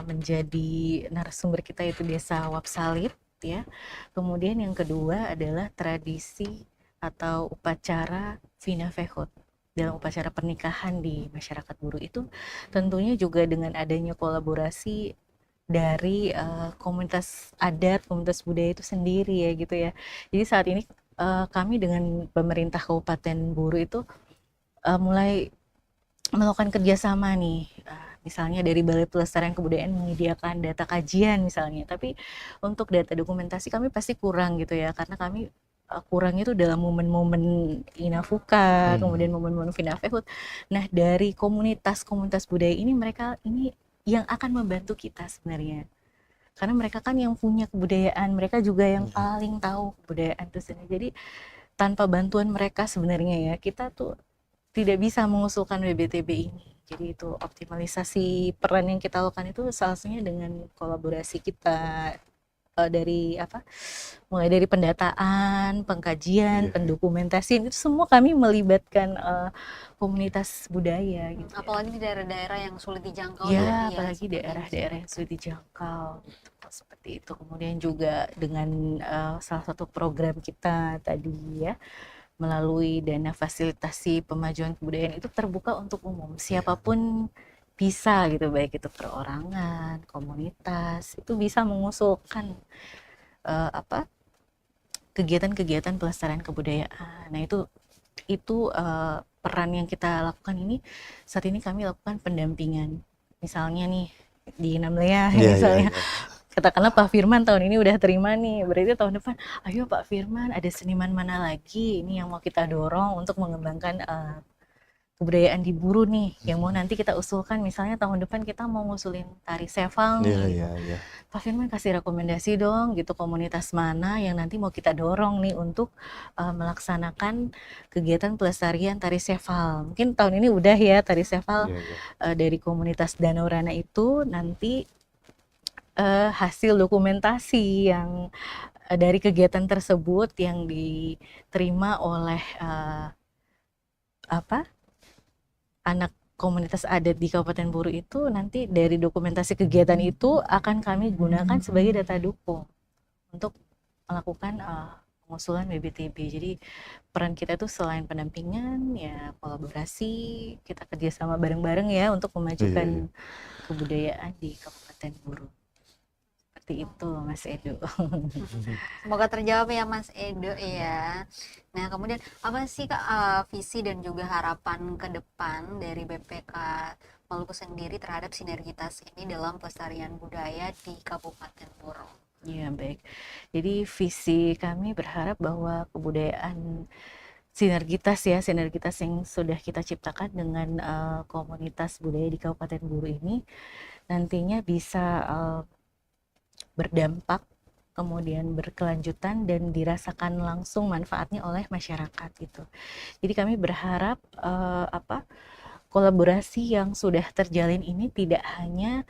menjadi narasumber kita yaitu Desa Wapsalit ya. Kemudian yang kedua adalah tradisi atau upacara Vina Vehot. Dalam upacara pernikahan di masyarakat Buru itu tentunya juga dengan adanya kolaborasi dari komunitas adat, komunitas budaya itu sendiri ya gitu ya. Jadi saat ini kami dengan pemerintah Kabupaten Buru itu mulai melakukan kerjasama nih, misalnya dari Balai Pelestarian Kebudayaan menyediakan data kajian misalnya, tapi untuk data dokumentasi kami pasti kurang gitu ya, karena kami kurang itu dalam momen-momen Inafuka, kemudian momen-momen Vina Vehot. Nah dari komunitas-komunitas budaya ini, mereka ini yang akan membantu kita sebenarnya, karena mereka kan yang punya kebudayaan, mereka juga yang paling tahu kebudayaan itu sendiri. Jadi tanpa bantuan mereka sebenarnya ya kita tuh tidak bisa mengusulkan BBTB ini. Jadi itu optimalisasi peran yang kita lakukan itu salah satunya dengan kolaborasi kita dari mulai dari pendataan, pengkajian, pendokumentasian, itu semua kami melibatkan komunitas budaya gitu. Apalagi di daerah-daerah yang sulit dijangkau ya, apalagi daerah-daerah yang sulit dijangkau gitu, seperti itu. Kemudian juga dengan salah satu program kita tadi ya, melalui dana fasilitasi pemajuan kebudayaan itu terbuka untuk umum, siapapun bisa gitu, baik itu perorangan, komunitas, itu bisa mengusulkan kegiatan-kegiatan pelestarian kebudayaan. Nah itu peran yang kita lakukan ini, saat ini kami lakukan pendampingan. Misalnya nih di Namlea misalnya, katakanlah Pak Firman tahun ini udah terima nih, berarti tahun depan ayo Pak Firman, ada seniman mana lagi ini yang mau kita dorong untuk mengembangkan kebudayaan di Buru nih, yang mau nanti kita usulkan. Misalnya tahun depan kita mau ngusulin tari Seval nih, Pak Firman kasih rekomendasi dong gitu, komunitas mana yang nanti mau kita dorong nih untuk melaksanakan kegiatan pelestarian tari Seval. Mungkin tahun ini udah ya tari Seval dari komunitas Danau Rana itu, nanti hasil dokumentasi yang dari kegiatan tersebut yang diterima oleh anak komunitas adat di Kabupaten Buru itu, nanti dari dokumentasi kegiatan itu akan kami gunakan sebagai data dukung untuk melakukan pengusulan BBTB. Jadi peran kita itu selain pendampingan ya kolaborasi, kita kerjasama bareng-bareng ya untuk memajukan kebudayaan di Kabupaten Buru. Seperti itu Mas Edo. Semoga terjawab ya Mas Edo ya. Nah kemudian apa sih Kak visi dan juga harapan ke depan dari BPK Maluku sendiri terhadap sinergitas ini dalam pelestarian budaya di Kabupaten Buru? Ya baik, jadi visi kami berharap bahwa kebudayaan sinergitas yang sudah kita ciptakan dengan komunitas budaya di Kabupaten Buru ini nantinya bisa berdampak, kemudian berkelanjutan dan dirasakan langsung manfaatnya oleh masyarakat gitu. Jadi kami berharap kolaborasi yang sudah terjalin ini tidak hanya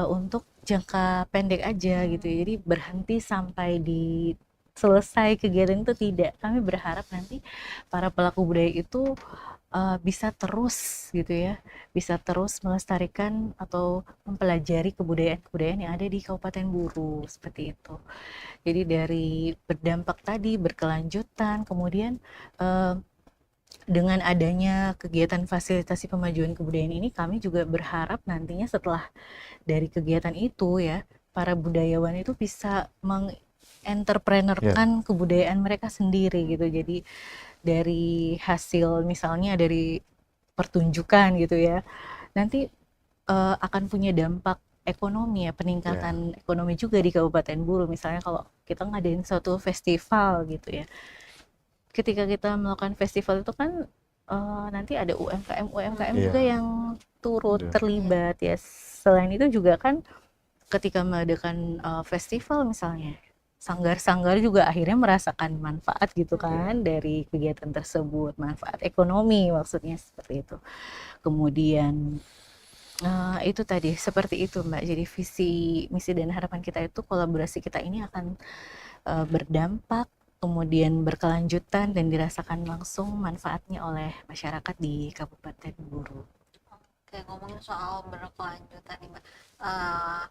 untuk jangka pendek aja gitu ya. Jadi berhenti sampai di selesai kegiatan itu tidak. Kami berharap nanti para pelaku budaya itu bisa terus gitu ya, bisa terus melestarikan atau mempelajari kebudayaan-kebudayaan yang ada di Kabupaten Buru, seperti itu. Jadi dari berdampak tadi, berkelanjutan, kemudian dengan adanya kegiatan fasilitasi pemajuan kebudayaan ini, kami juga berharap nantinya setelah dari kegiatan itu ya, para budayawan itu bisa mengenterpreneurkan kebudayaan mereka sendiri gitu. Jadi dari hasil misalnya dari pertunjukan gitu ya, nanti akan punya dampak ekonomi ya, peningkatan ekonomi juga di Kabupaten Buru. Misalnya kalau kita ngadain suatu festival gitu ya, ketika kita melakukan festival itu kan nanti ada UMKM juga yang turut terlibat ya. Selain itu juga kan ketika mengadakan festival misalnya, sanggar-sanggar juga akhirnya merasakan manfaat gitu kan dari kegiatan tersebut, manfaat ekonomi maksudnya seperti itu. Kemudian itu tadi seperti itu Mbak. Jadi visi, misi dan harapan kita itu kolaborasi kita ini akan berdampak, kemudian berkelanjutan dan dirasakan langsung manfaatnya oleh masyarakat di Kabupaten Buru. Oke, ngomongin soal berkelanjutan nih Mbak. Eh,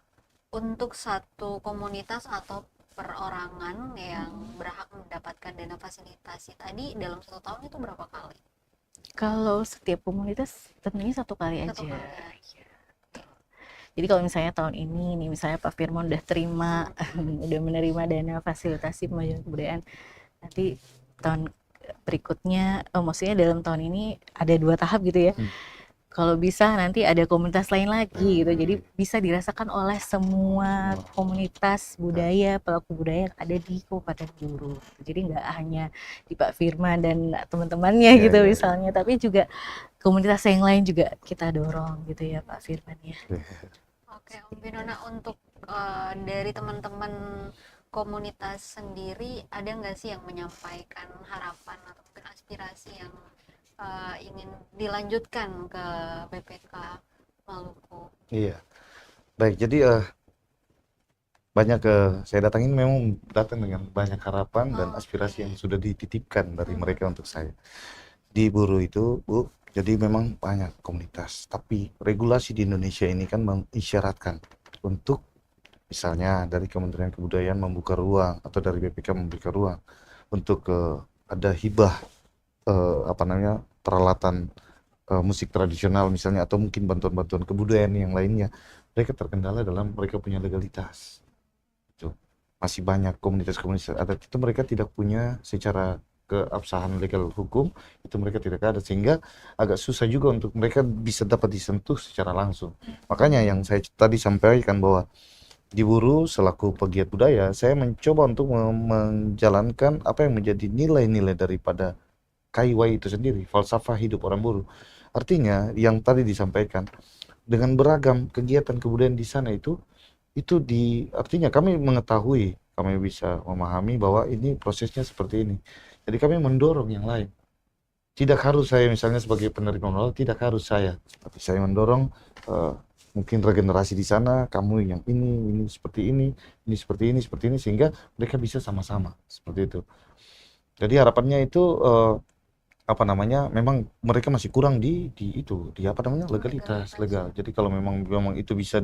untuk satu komunitas atau perorangan yang berhak mendapatkan dana fasilitasi tadi dalam 1 tahun itu berapa kali? Kalau setiap komunitas tentunya 1 kali Satu aja. kali ya. Jadi kalau misalnya tahun ini nih, misalnya Pak Firman udah terima, udah menerima dana fasilitasi pemajuan kebudayaan, nanti tahun berikutnya, maksudnya dalam tahun ini ada 2 tahap gitu ya. Kalau bisa nanti ada komunitas lain lagi gitu. Jadi bisa dirasakan oleh semua komunitas budaya, pelaku budaya yang ada di Kabupaten Buru. Jadi nggak hanya di Pak Firman dan teman-temannya Ya, gitu ya, ya. misalnya, tapi juga komunitas yang lain juga kita dorong gitu ya Pak Firman ya. Oke, Om Binona, untuk dari teman-teman komunitas sendiri ada nggak sih yang menyampaikan harapan atau mungkin aspirasi yang ingin dilanjutkan ke BPK Maluku? Iya, baik. Jadi banyak saya datangin memang datang dengan banyak harapan dan aspirasi yang sudah dititipkan dari mereka untuk saya. Di Buru itu, Bu, jadi memang banyak komunitas, tapi regulasi di Indonesia ini kan mengisyaratkan untuk misalnya dari Kementerian Kebudayaan membuka ruang atau dari BPK membuka ruang untuk ada hibah apa namanya peralatan musik tradisional misalnya atau mungkin bantuan-bantuan kebudayaan yang lainnya. Mereka terkendala dalam mereka punya legalitas. Itu masih banyak komunitas-komunitas adat itu mereka tidak punya secara keabsahan legal hukum, itu mereka tidak ada, sehingga agak susah juga untuk mereka bisa dapat disentuh secara langsung. Makanya yang saya tadi sampaikan bahwa di Buru selaku pegiat budaya, saya mencoba untuk menjalankan apa yang menjadi nilai-nilai daripada KIY itu sendiri, falsafah hidup orang Buru. Artinya yang tadi disampaikan dengan beragam kegiatan kebudayaan di sana itu artinya kami mengetahui, kami bisa memahami bahwa ini prosesnya seperti ini. Jadi kami mendorong yang lain. Tidak harus saya misalnya sebagai penerima modal, tidak harus saya, tapi saya mendorong mungkin regenerasi di sana, kamu yang ini seperti ini seperti ini, sehingga mereka bisa sama-sama seperti itu. Jadi harapannya itu apa namanya, memang mereka masih kurang di apa namanya legalitas legal. Jadi kalau memang itu bisa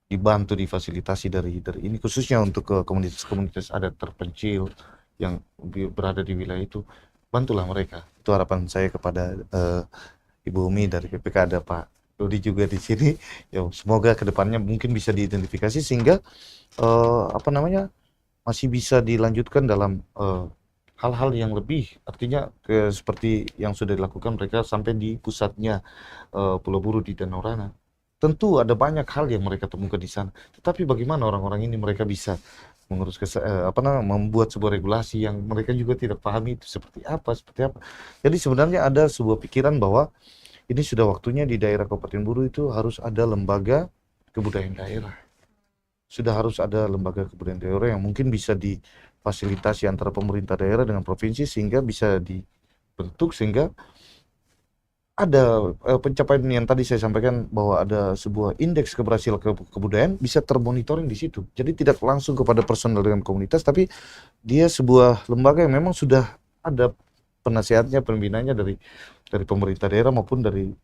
dibantu difasilitasi dari ini khususnya untuk ke komunitas-komunitas adat terpencil yang berada di wilayah itu, bantulah mereka. Itu harapan saya kepada Ibu Umi dari PPK, ada Pak Rudi juga di sini. Ya, semoga kedepannya mungkin bisa diidentifikasi sehingga apa namanya masih bisa dilanjutkan dalam hal-hal yang lebih, artinya seperti yang sudah dilakukan mereka sampai di pusatnya Pulau Buru di Danau Rana. Tentu ada banyak hal yang mereka temukan di sana. Tetapi bagaimana orang-orang ini mereka bisa mengurus apa namanya, membuat sebuah regulasi yang mereka juga tidak pahami itu seperti apa. Jadi sebenarnya ada sebuah pikiran bahwa ini sudah waktunya di daerah Kabupaten Buru itu harus ada lembaga kebudayaan daerah. Sudah harus ada lembaga kebudayaan daerah yang mungkin bisa difasilitasi antara pemerintah daerah dengan provinsi sehingga bisa dibentuk, sehingga ada pencapaian yang tadi saya sampaikan bahwa ada sebuah indeks keberhasilan kebudayaan bisa termonitoring di situ. Jadi tidak langsung kepada personal dengan komunitas, tapi dia sebuah lembaga yang memang sudah ada penasehatnya, pembinanya dari pemerintah daerah maupun dari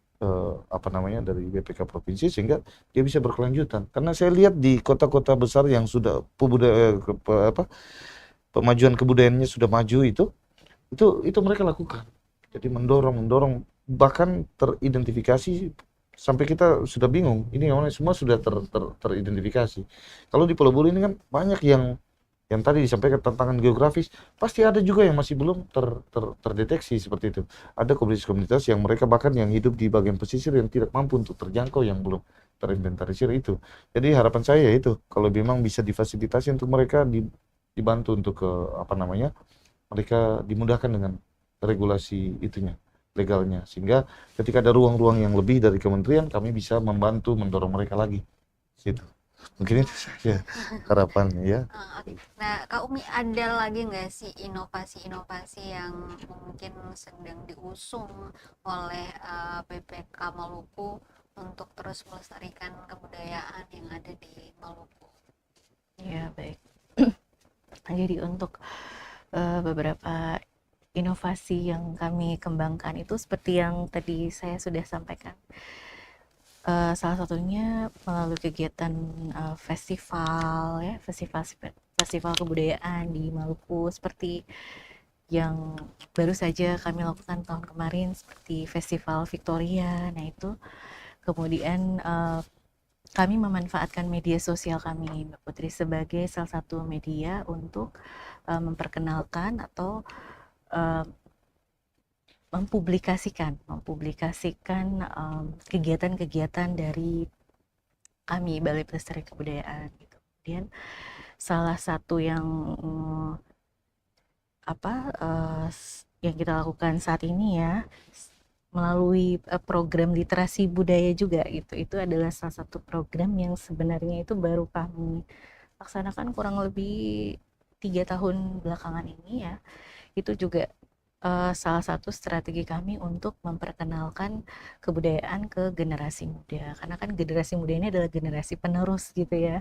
apa namanya dari BPK provinsi, sehingga dia bisa berkelanjutan. Karena saya lihat di kota-kota besar yang sudah pemajuan kebudayaannya sudah maju itu mereka lakukan. Jadi mendorong bahkan teridentifikasi sampai kita sudah bingung ini yang semua sudah teridentifikasi. Kalau di Pulau Buru ini kan banyak yang tadi disampaikan tantangan geografis, pasti ada juga yang masih belum terdeteksi seperti itu. Ada komunitas-komunitas yang mereka bahkan yang hidup di bagian pesisir yang tidak mampu untuk terjangkau, yang belum terinventarisir itu. Jadi harapan saya itu kalau memang bisa difasilitasi untuk mereka dibantu untuk apa namanya, mereka dimudahkan dengan regulasi itunya, legalnya, sehingga ketika ada ruang-ruang yang lebih dari kementerian, kami bisa membantu mendorong mereka lagi situ. Mungkin itu saja harapannya ya. Oke. Nah, Kak Umi, ada lagi nggak sih inovasi-inovasi yang mungkin sedang diusung oleh BPK Maluku untuk terus melestarikan kebudayaan yang ada di Maluku? Ya, baik. Jadi untuk beberapa inovasi yang kami kembangkan itu seperti yang tadi saya sudah sampaikan. Salah satunya melalui kegiatan festival ya, festival kebudayaan di Maluku seperti yang baru saja kami lakukan tahun kemarin seperti Festival Victoria. Nah itu kemudian kami memanfaatkan media sosial kami, Mbak Putri, sebagai salah satu media untuk memperkenalkan atau mempublikasikan kegiatan-kegiatan dari kami Balai Pelestarian Kebudayaan gitu. Kemudian salah satu yang yang kita lakukan saat ini ya melalui program literasi budaya juga gitu. Itu adalah salah satu program yang sebenarnya itu baru kami laksanakan kurang lebih 3 tahun belakangan ini ya. Itu juga salah satu strategi kami untuk memperkenalkan kebudayaan ke generasi muda, karena kan generasi muda ini adalah generasi penerus gitu ya.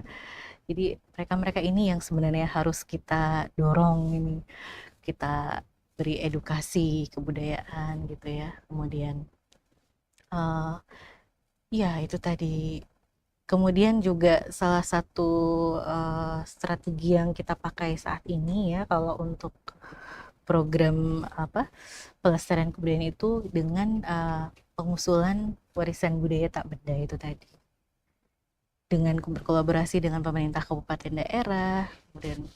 Jadi mereka-mereka ini yang sebenarnya harus kita dorong ini, kita beri edukasi kebudayaan gitu ya. Kemudian ya itu tadi. Kemudian juga salah satu strategi yang kita pakai saat ini ya kalau untuk program pelestarian kebudayaan itu dengan pengusulan warisan budaya tak benda itu tadi, dengan berkolaborasi dengan pemerintah kabupaten daerah, kemudian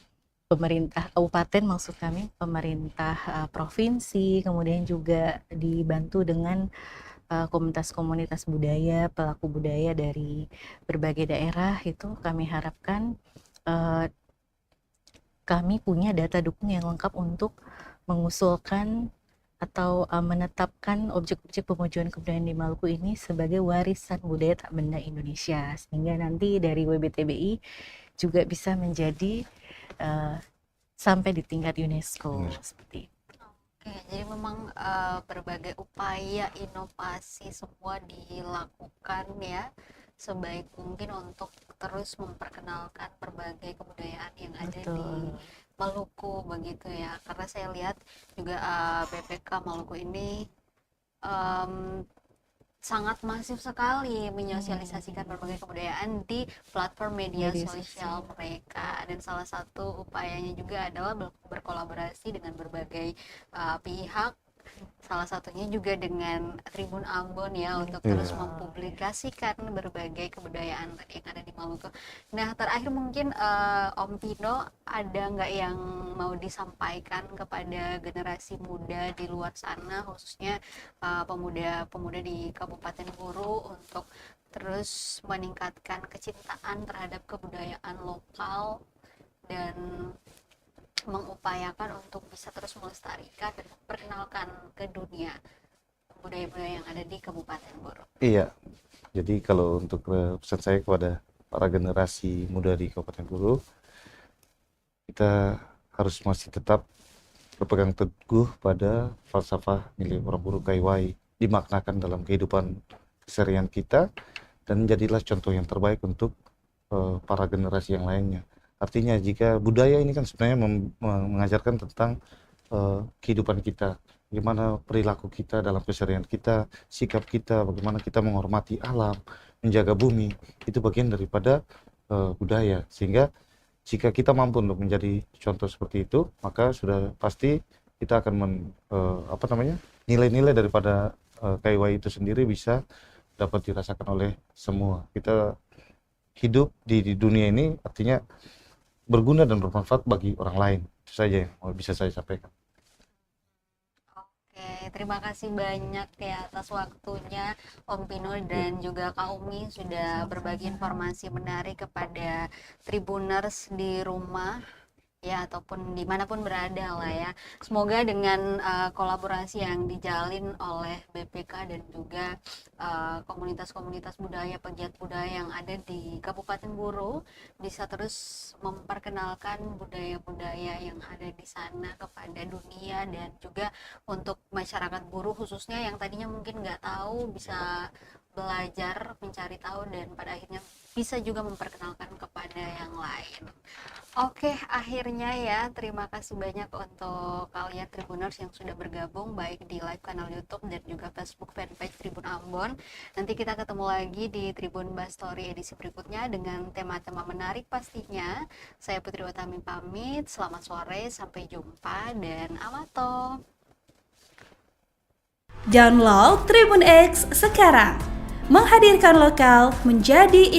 pemerintah kabupaten maksud kami, pemerintah provinsi, kemudian juga dibantu dengan komunitas-komunitas budaya, pelaku budaya dari berbagai daerah. Itu kami harapkan kami punya data dukung yang lengkap untuk mengusulkan atau menetapkan objek-objek pemajuan kebudayaan di Maluku ini sebagai warisan budaya tak benda Indonesia, sehingga nanti dari WBTBI juga bisa menjadi sampai di tingkat UNESCO seperti itu. Oke, jadi memang berbagai upaya inovasi semua dilakukan ya sebaik mungkin untuk terus memperkenalkan berbagai kebudayaan yang ada di Maluku begitu ya. Karena saya lihat juga BPK Maluku ini sangat masif sekali menyosialisasikan berbagai kebudayaan di platform media sosial mereka, dan salah satu upayanya juga adalah berkolaborasi dengan berbagai pihak, salah satunya juga dengan Tribun Ambon ya, untuk terus mempublikasikan berbagai kebudayaan yang ada di Maluku. Nah terakhir mungkin Om Pino, ada nggak yang mau disampaikan kepada generasi muda di luar sana, khususnya pemuda-pemuda di Kabupaten Buru, untuk terus meningkatkan kecintaan terhadap kebudayaan lokal dan mengupayakan untuk bisa terus melestarikan dan memperkenalkan ke dunia budaya-budaya yang ada di Kabupaten Buru? Iya, jadi kalau untuk pesan saya kepada para generasi muda di Kabupaten Buru, kita harus masih tetap berpegang teguh pada falsafah milik orang Buru Kaiwai, dimaknakan dalam kehidupan keseharian kita, dan jadilah contoh yang terbaik untuk para generasi yang lainnya. Artinya jika budaya ini kan sebenarnya mengajarkan tentang kehidupan kita, bagaimana perilaku kita dalam keseharian kita, sikap kita, bagaimana kita menghormati alam, menjaga bumi, itu bagian daripada budaya. Sehingga jika kita mampu untuk menjadi contoh seperti itu, maka sudah pasti kita akan nilai-nilai daripada KIY itu sendiri bisa dapat dirasakan oleh semua. Kita hidup di dunia ini artinya berguna dan bermanfaat bagi orang lain. Itu saja yang bisa saya sampaikan. Oke, terima kasih banyak ya atas waktunya Om Pino dan juga Kak Umi sudah berbagi informasi menarik kepada Tribuners di rumah ya, ataupun dimanapun berada lah ya. Semoga dengan kolaborasi yang dijalin oleh BPK dan juga komunitas-komunitas budaya, pegiat budaya yang ada di Kabupaten Buru bisa terus memperkenalkan budaya-budaya yang ada di sana kepada dunia, dan juga untuk masyarakat Buru khususnya yang tadinya mungkin nggak tahu bisa belajar, mencari tahu, dan pada akhirnya bisa juga memperkenalkan kepada yang lain. Oke, akhirnya ya, terima kasih banyak untuk kalian Tribuners yang sudah bergabung baik di live kanal YouTube dan juga Facebook fanpage Tribun Ambon. Nanti kita ketemu lagi di Tribun Bas Story edisi berikutnya dengan tema-tema menarik pastinya. Saya Putri Watami pamit, selamat sore, sampai jumpa dan amato. Download Tribun X sekarang, menghadirkan lokal menjadi